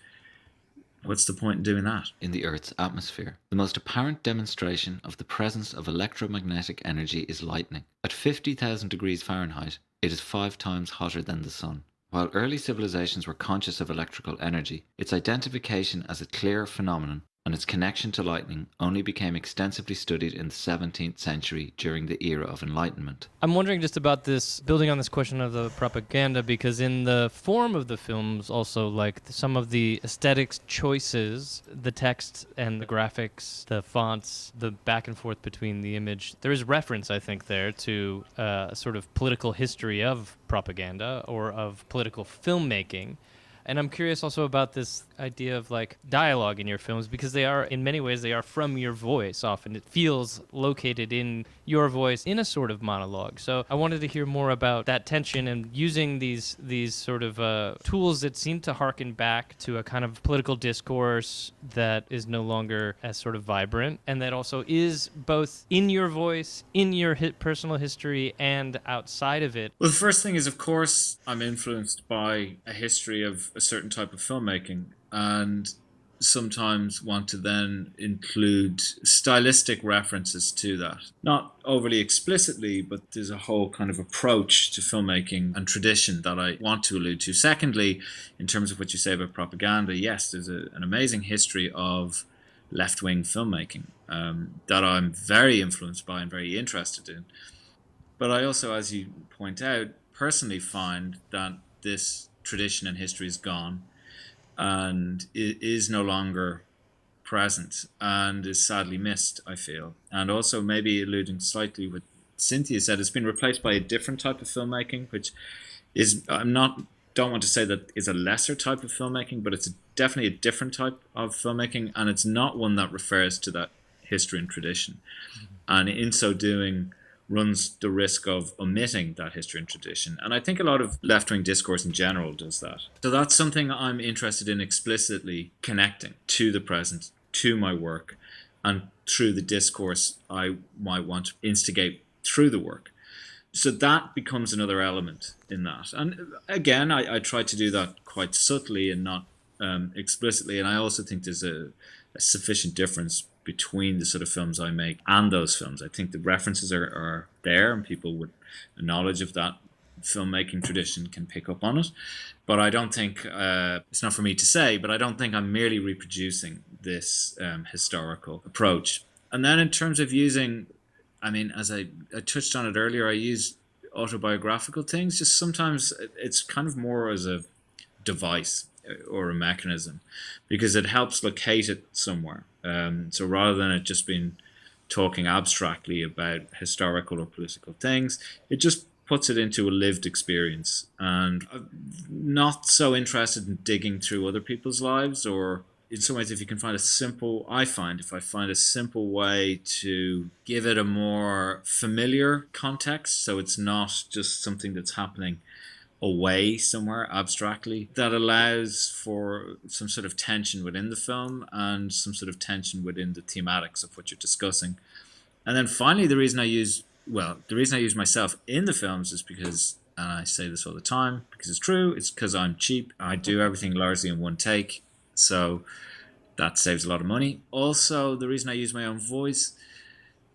what's the point in doing that? In the Earth's atmosphere, the most apparent demonstration of the presence of electromagnetic energy is lightning. At 50,000 degrees Fahrenheit, it is 5 times hotter than the sun. While early civilizations were conscious of electrical energy, its identification as a clear phenomenon and its connection to lightning only became extensively studied in the 17th century during the era of Enlightenment. I'm wondering just about this, building on this question of the propaganda, because in the form of the films also, like some of the aesthetics choices, the text and the graphics, the fonts, the back and forth between the image, there is reference, I think, there to a sort of political history of propaganda or of political filmmaking. And I'm curious also about this idea of like dialogue in your films, because they are, in many ways, they are from your voice often. It feels located in your voice in a sort of monologue. So I wanted to hear more about that tension and using these sort of tools that seem to harken back to a kind of political discourse that is no longer as sort of vibrant, and that also is both in your voice, in your personal history, and outside of it. Well, the first thing is, of course, I'm influenced by a history of a certain type of filmmaking, and sometimes want to then include stylistic references to that. Not overly explicitly, but there's a whole kind of approach to filmmaking and tradition that I want to allude to. Secondly, in terms of what you say about propaganda, yes, there's an amazing history of left-wing filmmaking that I'm very influenced by and very interested in. But I also, as you point out, personally find that this tradition and history is gone. and it is no longer present and is sadly missed, I feel. And also, maybe alluding slightly what Cynthia said, it's been replaced by a different type of filmmaking, which is, don't want to say that is a lesser type of filmmaking, but it's definitely a different type of filmmaking, and it's not one that refers to that history and tradition. And in so doing, runs the risk of omitting that history and tradition. And I think a lot of left-wing discourse in general does that. So that's something I'm interested in explicitly connecting to the present, to my work, and through the discourse I might want to instigate through the work. So that becomes another element in that. And again, I try to do that quite subtly and not explicitly. And I also think there's a sufficient difference between the sort of films I make and those films. I think the references are there, and people with a knowledge of that filmmaking tradition can pick up on it. But I don't think, it's not for me to say, but I don't think I'm merely reproducing this historical approach. And then in terms of using, I mean, as I touched on it earlier, I use autobiographical things. Just sometimes it's kind of more as a device or a mechanism, because it helps locate it somewhere. So rather than it just being talking abstractly about historical or political things, it just puts it into a lived experience. And I'm not so interested in digging through other people's lives, or in some ways, if you can find if I find a simple way to give it a more familiar context, so it's not just something that's happening away somewhere abstractly, that allows for some sort of tension within the film and some sort of tension within the thematics of what you're discussing. And then finally, the reason I use myself in the films is because, and I say this all the time because it's true, it's because I'm cheap. I do everything largely in one take, so that saves a lot of money. Also, the reason I use my own voice,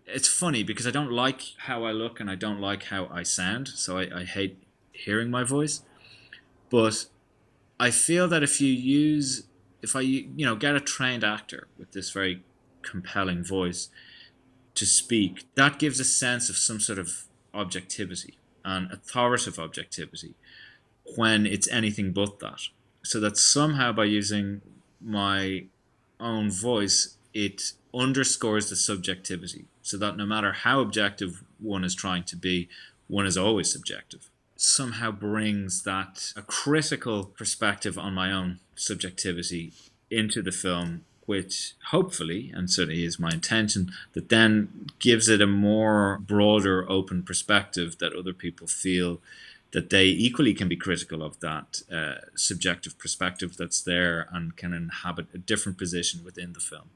it's funny because I don't like how I look and I don't like how I sound, so I hate hearing my voice. But I feel that if I get a trained actor with this very compelling voice to speak, that gives a sense of some sort of objectivity and authoritative objectivity when it's anything but that. So that somehow by using my own voice, it underscores the subjectivity, so that no matter how objective one is trying to be, one is always subjective. Somehow brings that a critical perspective on my own subjectivity into the film, which hopefully, and certainly is my intention, that then gives it a more broader, open perspective that other people feel that they equally can be critical of that subjective perspective that's there and can inhabit a different position within the film.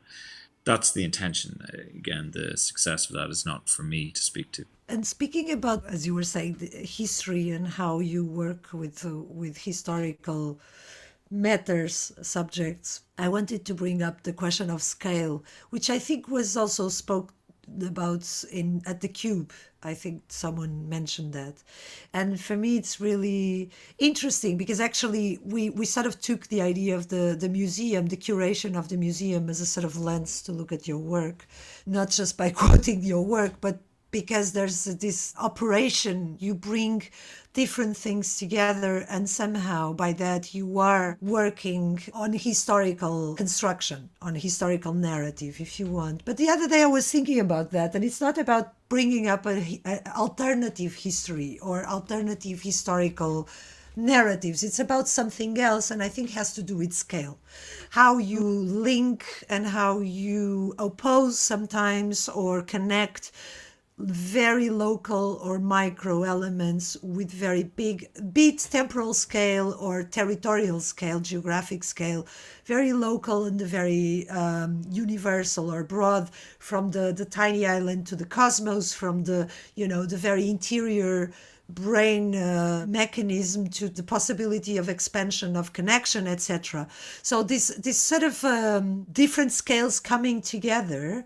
That's the intention. Again, the success of that is not for me to speak to. And speaking about, as you were saying, the history and how you work with historical matters, subjects, I wanted to bring up the question of scale, which I think was also spoke about at the Cube. I think someone mentioned that. And for me, it's really interesting because actually we sort of took the idea of the museum, the curation of the museum as a sort of lens to look at your work, not just by quoting your work, but because there's this operation, you bring different things together, and somehow by that you are working on historical construction, on historical narrative, if you want. But the other day I was thinking about that, and it's not about bringing up an alternative history or alternative historical narratives. It's about something else, and I think has to do with scale. How you link and how you oppose sometimes or connect very local or micro elements with very big, be it temporal scale or territorial scale, geographic scale, very local and very universal or broad, from the tiny island to the cosmos, from the very interior brain mechanism to the possibility of expansion of connection, etc. So this sort of different scales coming together.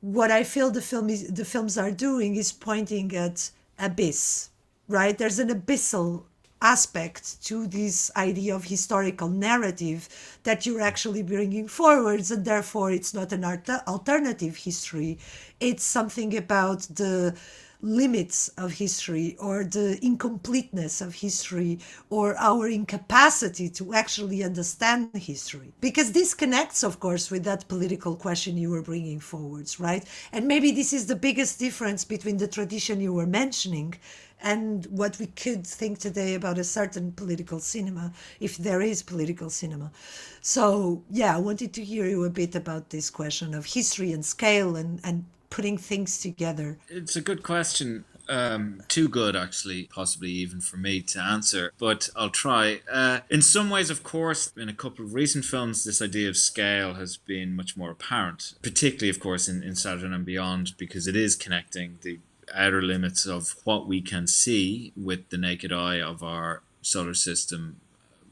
What I feel the films are doing is pointing at abyss, right? There's an abyssal aspect to this idea of historical narrative that you're actually bringing forwards, and therefore it's not an alternative history. It's something about the limits of history or the incompleteness of history or our incapacity to actually understand history. Because this connects, of course, with that political question you were bringing forwards, right? And maybe this is the biggest difference between the tradition you were mentioning and what we could think today about a certain political cinema, if there is political cinema. So, yeah, I wanted to hear you a bit about this question of history and scale and putting things together. It's a good question. Too good, actually, possibly even for me to answer, but I'll try. In some ways, of course, in a couple of recent films, this idea of scale has been much more apparent, particularly, of course, in Saturn and Beyond, because it is connecting the outer limits of what we can see with the naked eye of our solar system,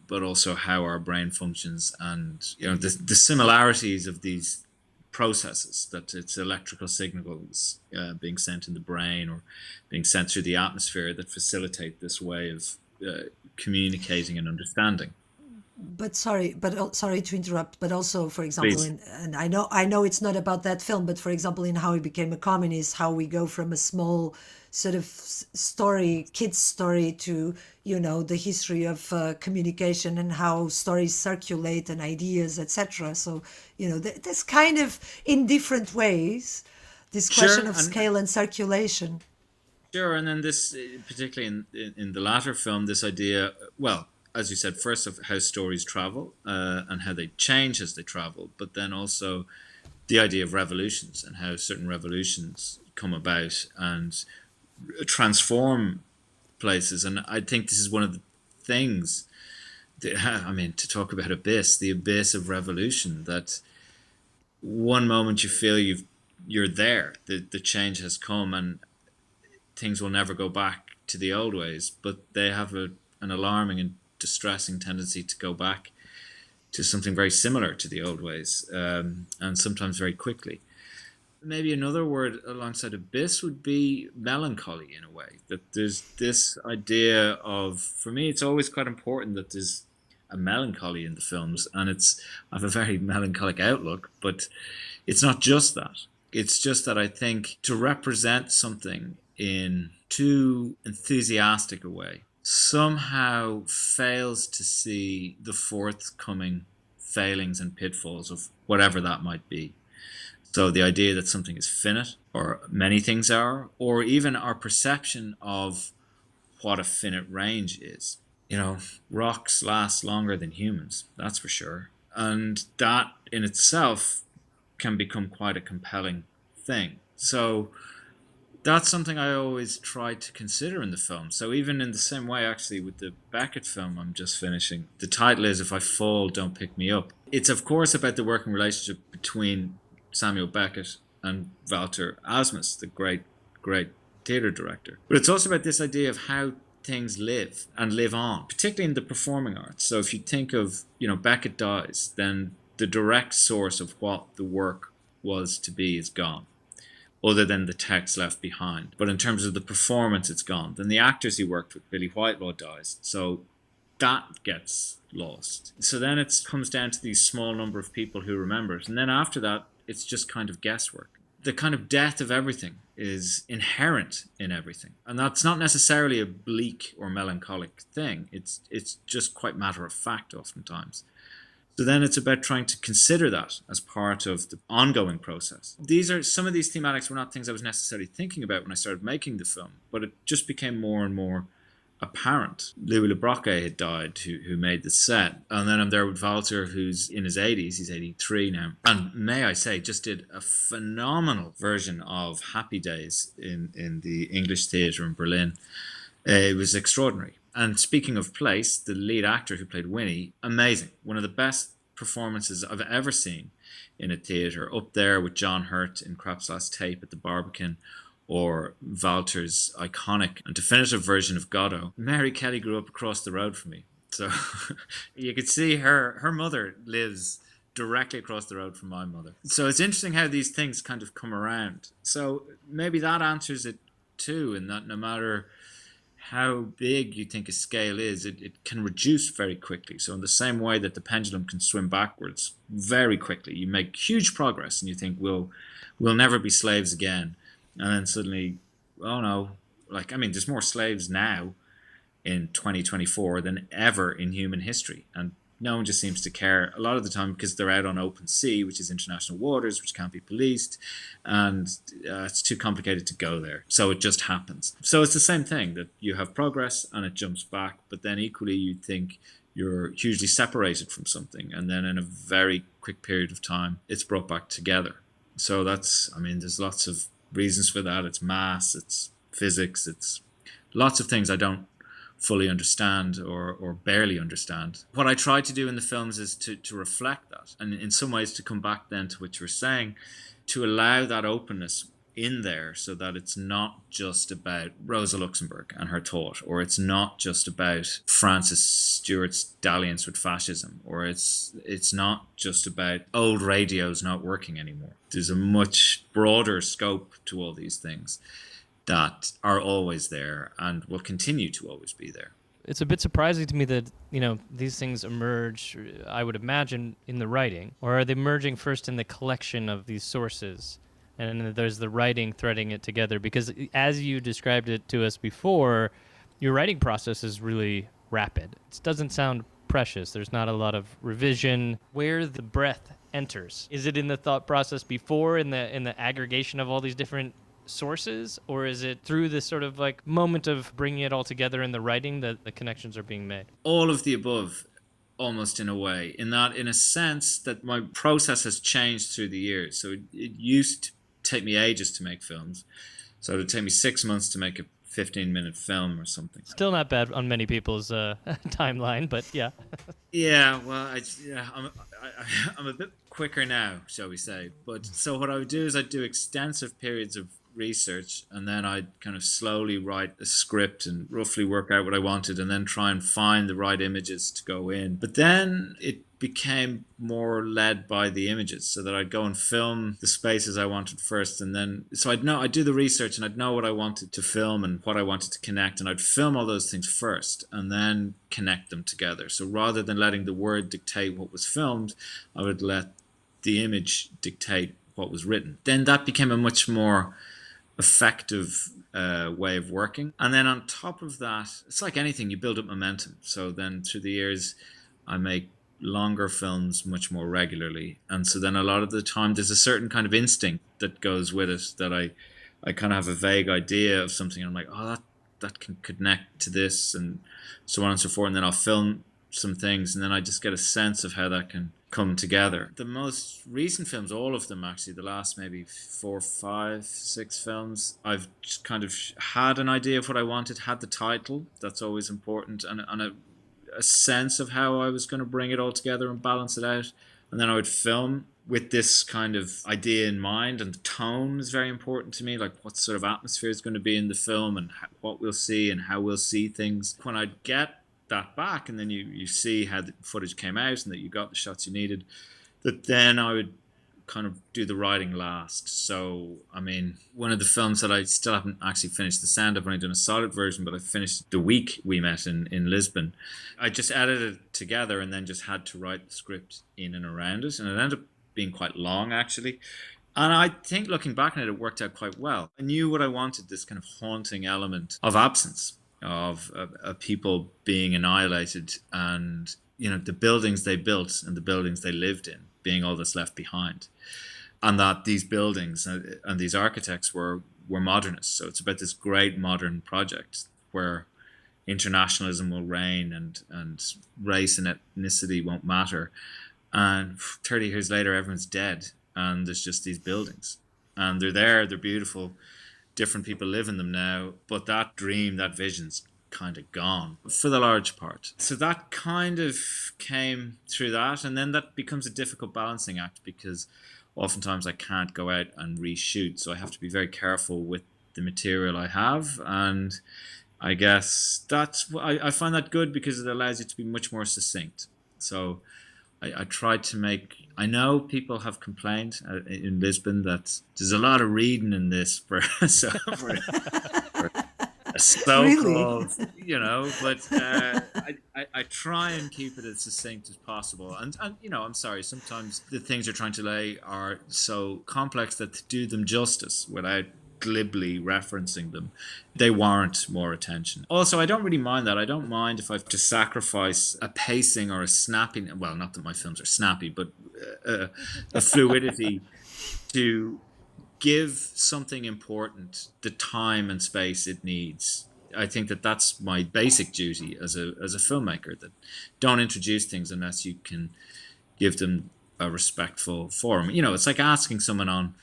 but also how our brain functions and, you know, the similarities of these processes, that it's electrical signals being sent in the brain or being sent through the atmosphere that facilitate this way of communicating and understanding. But sorry to interrupt, but also, for example, and I know it's not about that film, but for example, in How He Became a Communist, how we go from a small sort of story, kids story, to, you know, the history of communication and how stories circulate and ideas, etc. So, you know, there's kind of, in different ways, this question of scale and circulation. Sure, and then this, particularly in the latter film, this idea, well, as you said, first of how stories travel and how they change as they travel, but then also the idea of revolutions and how certain revolutions come about and transform places. And I think this is one of the things that, I mean, to talk about abyss, the abyss of revolution, that one moment you feel you're there, the change has come and things will never go back to the old ways, but they have an alarming and distressing tendency to go back to something very similar to the old ways, and sometimes very quickly. Maybe another word alongside abyss would be melancholy, in a way, that there's this idea of, for me, it's always quite important that there's a melancholy in the films, and I have a very melancholic outlook, but it's not just that. It's just that I think to represent something in too enthusiastic a way somehow fails to see the forthcoming failings and pitfalls of whatever that might be. So the idea that something is finite, or many things are, or even our perception of what a finite range is. You know, rocks last longer than humans, that's for sure. And that in itself can become quite a compelling thing. So that's something I always try to consider in the film. So even in the same way, actually, with the Beckett film I'm just finishing, the title is If I Fall, Don't Pick Me Up. It's, of course, about the working relationship between Samuel Beckett and Walter Asmus, the great, great theatre director. But it's also about this idea of how things live and live on, particularly in the performing arts. So if you think of, you know, Beckett dies, then the direct source of what the work was to be is gone, other than the text left behind. But in terms of the performance, it's gone. Then the actors he worked with, Billy Whitelaw, dies. So that gets lost. So then it comes down to these small number of people who remember it. And then after that, it's just kind of guesswork. The kind of death of everything is inherent in everything. And that's not necessarily a bleak or melancholic thing. It's just quite matter of fact oftentimes. So then it's about trying to consider that as part of the ongoing process. Some of these thematics were not things I was necessarily thinking about when I started making the film, but it just became more and more apparent. Louis Le Brocquet had died, who made the set. And then I'm there with Walter, who's in his 80s. He's 83 now. And may I say, just did a phenomenal version of Happy Days in the English theatre in Berlin. It was extraordinary. And speaking of place, the lead actor who played Winnie, amazing. One of the best performances I've ever seen in a theatre, up there with John Hurt in Crap's Last Tape at the Barbican, or Walter's iconic and definitive version of Godot. Mary Kelly grew up across the road from me. So you could see her mother lives directly across the road from my mother. So it's interesting how these things kind of come around. So maybe that answers it too, in that no matter how big you think a scale is, it can reduce very quickly. So in the same way that the pendulum can swim backwards very quickly, you make huge progress and you think we'll never be slaves again. And then suddenly oh no, like, I mean, there's more slaves now in 2024 than ever in human history. And no one just seems to care a lot of the time because they're out on open sea, which is international waters, which can't be policed. And it's too complicated to go there. So it just happens. So it's the same thing, that you have progress and it jumps back. But then equally, you think you're hugely separated from something. And then in a very quick period of time, it's brought back together. So that's, I mean, there's lots of reasons for that. It's mass, it's physics, it's lots of things I don't fully understand or barely understand. What I try to do in the films is to reflect that, and in some ways to come back then to what you were saying, to allow that openness in there, so that it's not just about Rosa Luxemburg and her thought, or it's not just about Francis Stewart's dalliance with fascism, or it's not just about old radios not working anymore. There's a much broader scope to all these things that are always there and will continue to always be there. It's a bit surprising to me that, these things emerge, I would imagine, in the writing. Or are they emerging first in the collection of these sources? And then there's the writing threading it together? Because as you described it to us before, your writing process is really rapid. It doesn't sound precious. There's not a lot of revision. Where the breath enters, is it in the thought process before, in the aggregation of all these different sources, or is it through this sort of like moment of bringing it all together in the writing that the connections are being made? All of the above, almost, in a way, in a sense that my process has changed through the years. So it used to take me ages to make films. So it would take me 6 months to make a 15-minute film or something. Still not bad on many people's timeline, but yeah. Yeah, well, I'm a bit quicker now, shall we say. But so what I would do is I'd do extensive periods of research, and then I'd kind of slowly write a script and roughly work out what I wanted, and then try and find the right images to go in. But then it became more led by the images, so that I'd go and film the spaces I wanted first, and then so I'd do the research and I'd know what I wanted to film and what I wanted to connect, and I'd film all those things first and then connect them together. So rather than letting the word dictate what was filmed, I would let the image dictate what was written. Then that became a much more effective way of working. And then on top of that, it's like anything, you build up momentum. So then through the years, I make longer films much more regularly. And so then a lot of the time, there's a certain kind of instinct that goes with it, that I kind of have a vague idea of something. And I'm like, oh, that can connect to this, and so on and so forth. And then I'll film some things, and then I just get a sense of how that can come together. The most recent films, all of them actually, the last maybe 4, 5, 6 films, I've just kind of had an idea of what I wanted, had the title, that's always important, and a sense of how I was going to bring it all together and balance it out. And then I would film with this kind of idea in mind, and the tone is very important to me, like what sort of atmosphere is going to be in the film, and what we'll see and how we'll see things. When I'd get that back, and then you see how the footage came out and that you got the shots you needed, that then I would kind of do the writing last. So I mean, one of the films that I still haven't actually finished the sound, I've only done a solid version, but I finished the week we met in Lisbon. I just edited it together and then just had to write the script in and around it, and it ended up being quite long actually. And I think looking back on it, it worked out quite well. I knew what I wanted, this kind of haunting element of absence, of people being annihilated, and the buildings they built and the buildings they lived in being all that's left behind, and that these buildings and these architects were modernists. So it's about this great modern project where internationalism will reign, and race and ethnicity won't matter, and 30 years later everyone's dead and there's just these buildings, and they're beautiful. Different people live in them now, but that dream, that vision's kind of gone for the large part. So that kind of came through that, and then that becomes a difficult balancing act, because oftentimes I can't go out and reshoot, so I have to be very careful with the material I have. And I guess I find that good, because it allows you to be much more succinct. So I tried to make, I know people have complained in Lisbon that there's a lot of reading in this for a so-called, but I try and keep it as succinct as possible. And I'm sorry, sometimes the things you're trying to lay are so complex that to do them justice without glibly referencing them, they warrant more attention. Also, I don't really mind that. I don't mind if I have to sacrifice a pacing or a snapping, well, not that my films are snappy, but a fluidity to give something important the time and space it needs. I think that that's my basic duty as a filmmaker, that don't introduce things unless you can give them a respectful forum. You know, it's like asking someone on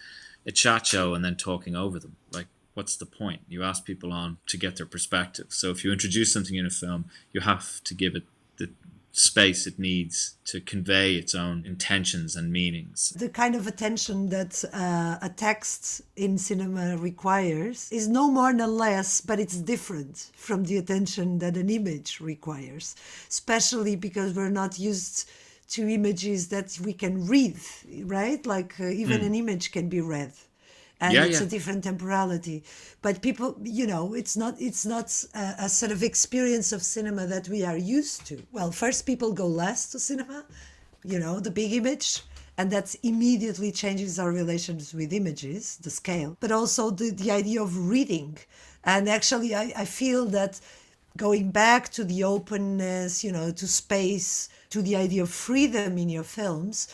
a chat show and then talking over them. Like, what's the point? You ask people on to get their perspective. So if you introduce something in a film, you have to give it the space it needs to convey its own intentions and meanings. The kind of attention that a text in cinema requires is no more nor less, but it's different from the attention that an image requires, especially because we're not used to images that we can read, right? Like even an image can be read. And it's a different temporality. But people, you know, it's not a sort of experience of cinema that we are used to. Well, first people go less to cinema, you know, the big image, and that immediately changes our relations with images, the scale, but also the idea of reading. And actually, I feel that going back to the openness, you know, to space, to the idea of freedom in your films,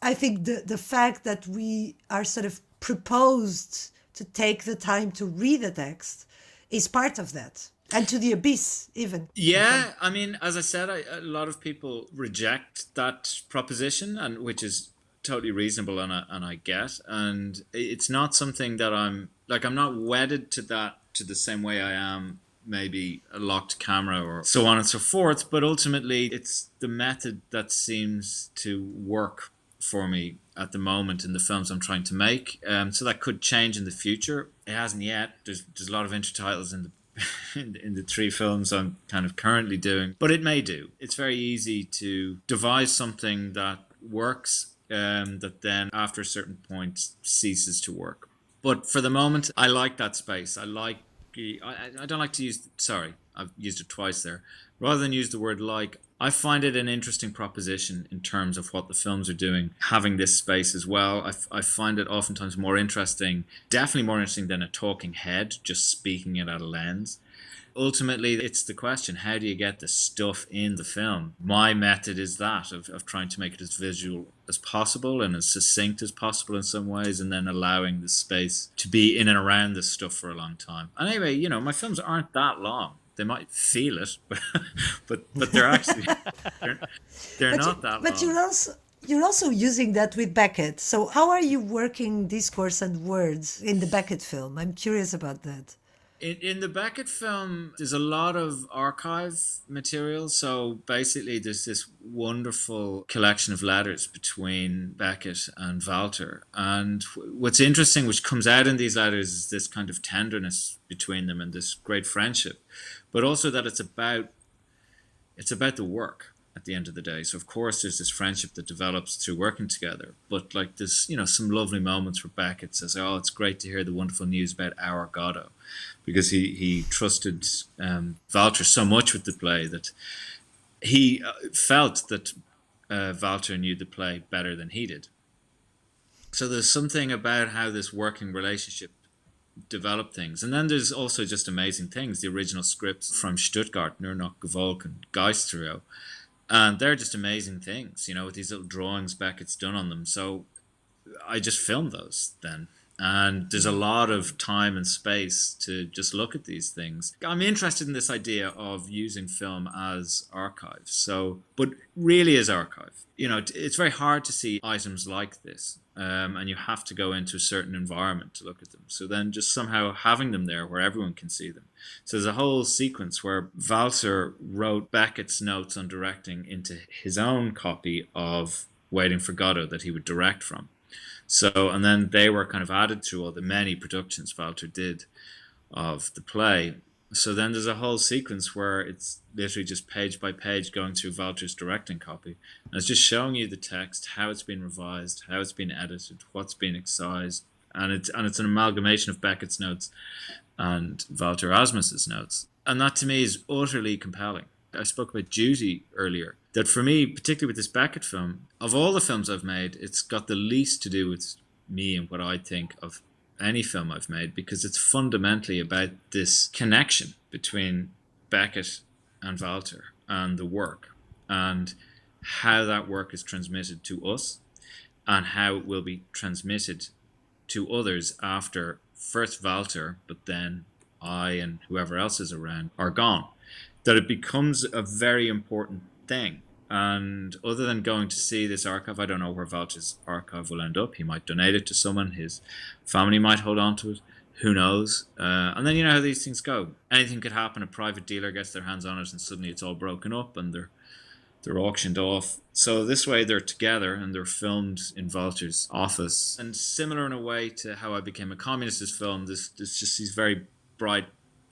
I think the fact that we are sort of proposed to take the time to read a text is part of that. And to the abyss, even. Yeah, I mean, as I said, a lot of people reject that proposition, and which is totally reasonable, and I get. And it's not something that I'm not wedded to that to the same way I am maybe a locked camera or so on and so forth. But ultimately, it's the method that seems to work for me at the moment in the films I'm trying to make. So that could change in the future. It hasn't yet. There's a lot of intertitles in the in the three films I'm kind of currently doing, but it may do. It's very easy to devise something that works, that then after a certain point ceases to work. But for the moment, I like that space. I don't like to use, sorry, I've used it twice there. Rather than use the word like, I find it an interesting proposition in terms of what the films are doing, having this space as well. I find it oftentimes more interesting, definitely more interesting than a talking head, just speaking it at a lens. Ultimately, it's the question, how do you get the stuff in the film? My method is that of trying to make it as visual as possible and as succinct as possible in some ways, and then allowing the space to be in and around this stuff for a long time. And anyway, you know, my films aren't that long. They might feel it, but they're actually they're not that long. But you're also using that with Beckett. So how are you working discourse and words in the Beckett film? I'm curious about that. In the Beckett film, there's a lot of archive material. So basically, there's this wonderful collection of letters between Beckett and Walter. And what's interesting, which comes out in these letters, is this kind of tenderness between them and this great friendship. But also that it's about the work at the end of the day. So of course there's this friendship that develops through working together. But like there's, you know, some lovely moments where Beckett says, "Oh, it's great to hear the wonderful news about our Godot," because he trusted Walter so much with the play that he felt that Walter knew the play better than he did. So there's something about how this working relationship develop things. And then there's also just amazing things. The original scripts from Stuttgart, Nur noch Gewolk and Geistrio. And they're just amazing things, you know, with these little drawings Beckett's done on them. So I just filmed those then. And there's a lot of time and space to just look at these things. I'm interested in this idea of using film as archive. So, but really as archive. You know, it's very hard to see items like this. And you have to go into a certain environment to look at them. So then just somehow having them there where everyone can see them. So there's a whole sequence where Walter wrote Beckett's notes on directing into his own copy of Waiting for Godot that he would direct from. So, and then they were kind of added to all the many productions Walter did of the play. So then there's a whole sequence where it's literally just page by page going through Walter's directing copy. And it's just showing you the text, how it's been revised, how it's been edited, what's been excised. And it's an amalgamation of Beckett's notes and Walter Asmus's notes. And that to me is utterly compelling. I spoke about duty earlier. That for me, particularly with this Beckett film, of all the films I've made, it's got the least to do with me and what I think of any film I've made, because it's fundamentally about this connection between Beckett and Walter and the work, and how that work is transmitted to us and how it will be transmitted to others after first Walter, but then I and whoever else is around are gone. That it becomes a very important thing. And other than going to see this archive, I don't know where Walter's archive will end up. He might donate it to someone. His family might hold on to it. Who knows? And then you know how these things go. Anything could happen. A private dealer gets their hands on it and suddenly it's all broken up and they're auctioned off. So this way they're together and they're filmed in Walter's office. And similar in a way to how I Became a Communist is filmed, there's just these very bright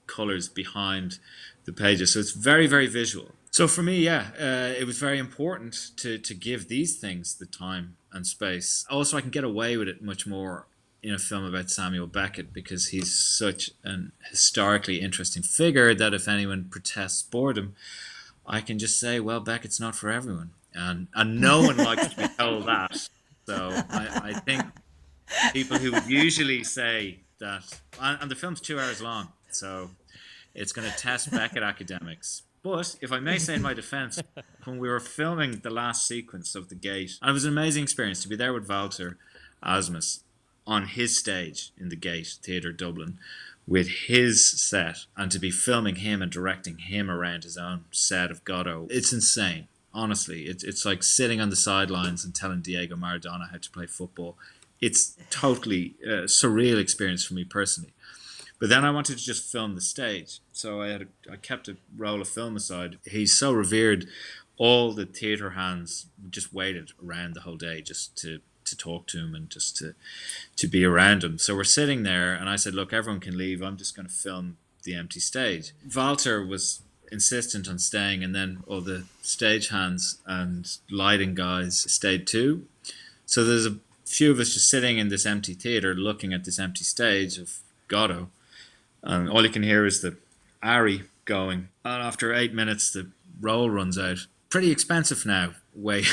colors behind the pages. So it's very, very visual. So for me, it was very important to give these things the time and space. Also, I can get away with it much more in a film about Samuel Beckett because he's such an historically interesting figure that if anyone protests boredom, I can just say, well, Beckett's not for everyone. And no one likes to be told that. So I think people who would usually say that, and the film's 2 hours long, so it's going to test Beckett academics. But if I may say in my defense, when we were filming the last sequence of The Gate, and it was an amazing experience to be there with Walter Asmus on his stage in The Gate Theatre Dublin with his set, and to be filming him and directing him around his own set of Godot. It's insane. Honestly, it's like sitting on the sidelines and telling Diego Maradona how to play football. It's totally a surreal experience for me personally. But then I wanted to just film the stage. So I kept a roll of film aside. He's so revered. All the theatre hands just waited around the whole day just to talk to him and just to be around him. So we're sitting there and I said, look, everyone can leave. I'm just going to film the empty stage. Walter was insistent on staying, and then all the stage hands and lighting guys stayed too. So there's a few of us just sitting in this empty theatre looking at this empty stage of Godot. And all you can hear is the Ari going. And after 8 minutes, the roll runs out. Pretty expensive now, way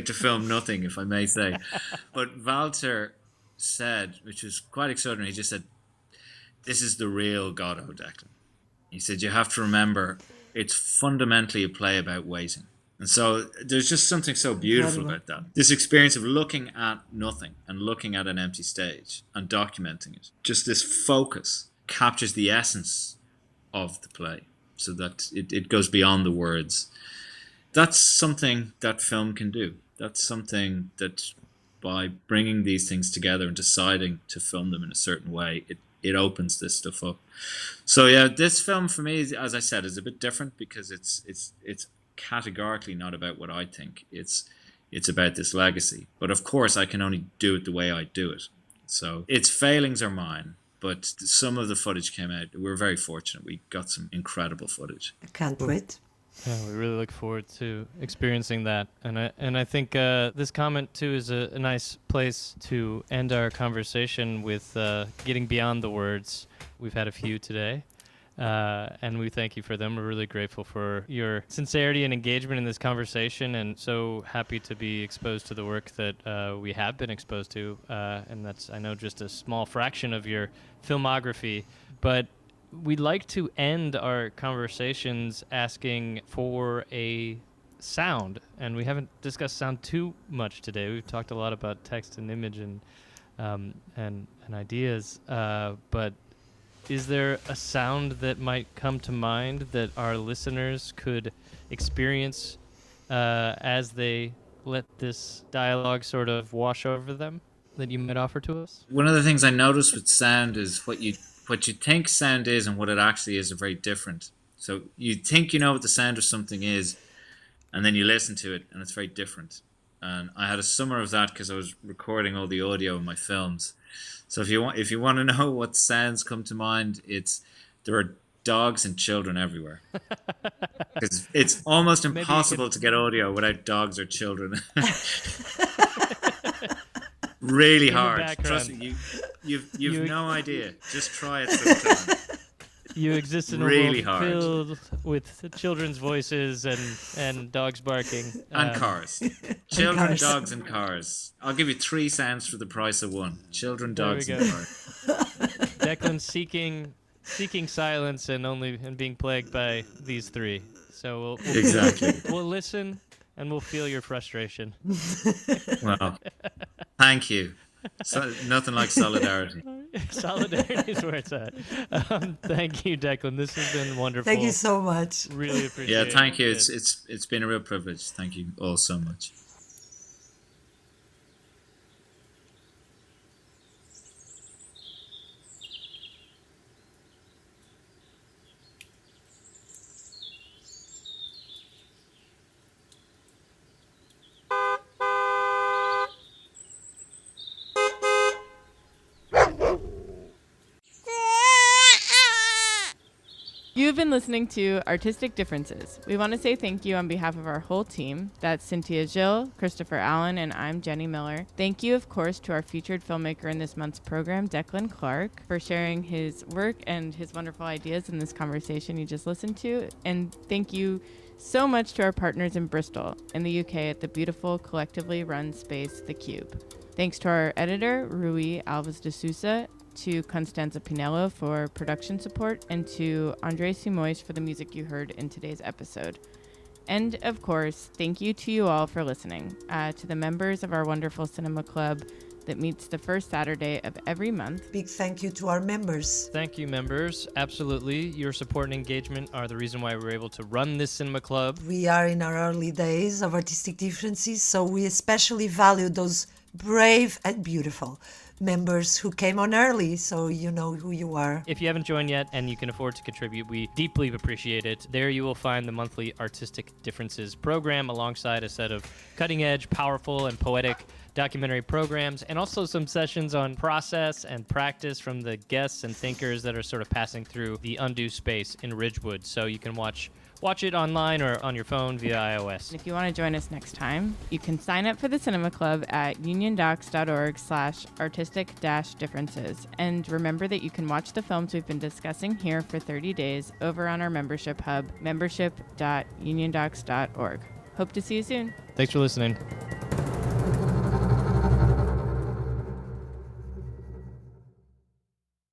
to film nothing, if I may say. But Walter said, which was quite extraordinary, he just said, this is the real Godot, Declan. He said, you have to remember, it's fundamentally a play about waiting. And so there's just something so beautiful about that. This experience of looking at nothing and looking at an empty stage and documenting it. Just this focus captures the essence of the play so that it goes beyond the words. That's something that film can do. That's something that by bringing these things together and deciding to film them in a certain way, it opens this stuff up. So yeah, this film for me, as I said, is a bit different because it's categorically not about what I think. It's about this legacy. But of course, I can only do it the way I do it. So its failings are mine. But some of the footage came out. We were very fortunate. We got some incredible footage. I can't wait. Yeah, we really look forward to experiencing that. And I think this comment, too, is a nice place to end our conversation with getting beyond the words. We've had a few today, and we thank you for them. We're really grateful for your sincerity and engagement in this conversation, and so happy to be exposed to the work that we have been exposed to. And that's, I know, just a small fraction of your filmography, but we'd like to end our conversations asking for a sound, and we haven't discussed sound too much today. We've talked a lot about text and image and ideas, but is there a sound that might come to mind that our listeners could experience as they let this dialogue sort of wash over them that you might offer to us? One of the things I noticed with sound is what you think sound is and what it actually is are very different. So you think you know what the sound of something is, and then you listen to it, and it's very different. And I had a summer of that because I was recording all the audio in my films. So if you want to know what sounds come to mind, there are dogs and children everywhere. Because it's almost impossible to get audio without dogs or children. Really hard. Trust me, you've no idea. Just try it sometime. You exist in a Really world hard. filled with children's voices and dogs barking. And cars. Children, cars. dogs, and cars. I'll give you 3 sounds for the price of 1. Children, There we dogs, and go. cars. Declan seeking silence and being plagued by these 3. So we'll Exactly. we'll listen and we'll feel your frustration. Well, thank you. So, nothing like solidarity. Solidarity is where it's at. Thank you, Declan. This has been wonderful. Thank you so much. Really appreciate Yeah, it. thank you. It's been a real privilege. Thank you all so much. You've been listening to Artistic Differences. We want to say thank you on behalf of our whole team. That's Cíntia Gil, Christopher Allen, and I'm Jenny Miller. Thank you, of course, to our featured filmmaker in this month's program, Declan Clarke, for sharing his work and his wonderful ideas in this conversation you just listened to. And thank you so much to our partners in Bristol, in the UK, at the beautiful, collectively run space, The Cube. Thanks to our editor, Rui Alves de Sousa, to Constanza Pinello for production support, and to Andre Simoes for the music you heard in today's episode. And, of course, thank you to you all for listening, to the members of our wonderful cinema club that meets the first Saturday of every month. Big thank you to our members. Thank you, members. Absolutely. Your support and engagement are the reason why we're able to run this cinema club. We are in our early days of Artistic Differences, so we especially value those brave and beautiful members who came on early, so you know who you are. If you haven't joined yet and you can afford to contribute, we deeply appreciate it. There you will find the monthly Artistic Differences program alongside a set of cutting-edge, powerful, and poetic documentary programs, and also some sessions on process and practice from the guests and thinkers that are sort of passing through the undue space in Ridgewood. So you can watch it online or on your phone via iOS. If you want to join us next time, you can sign up for the Cinema Club at uniondocs.org/artistic-differences. And remember that you can watch the films we've been discussing here for 30 days over on our membership hub, membership.uniondocs.org. Hope to see you soon. Thanks for listening.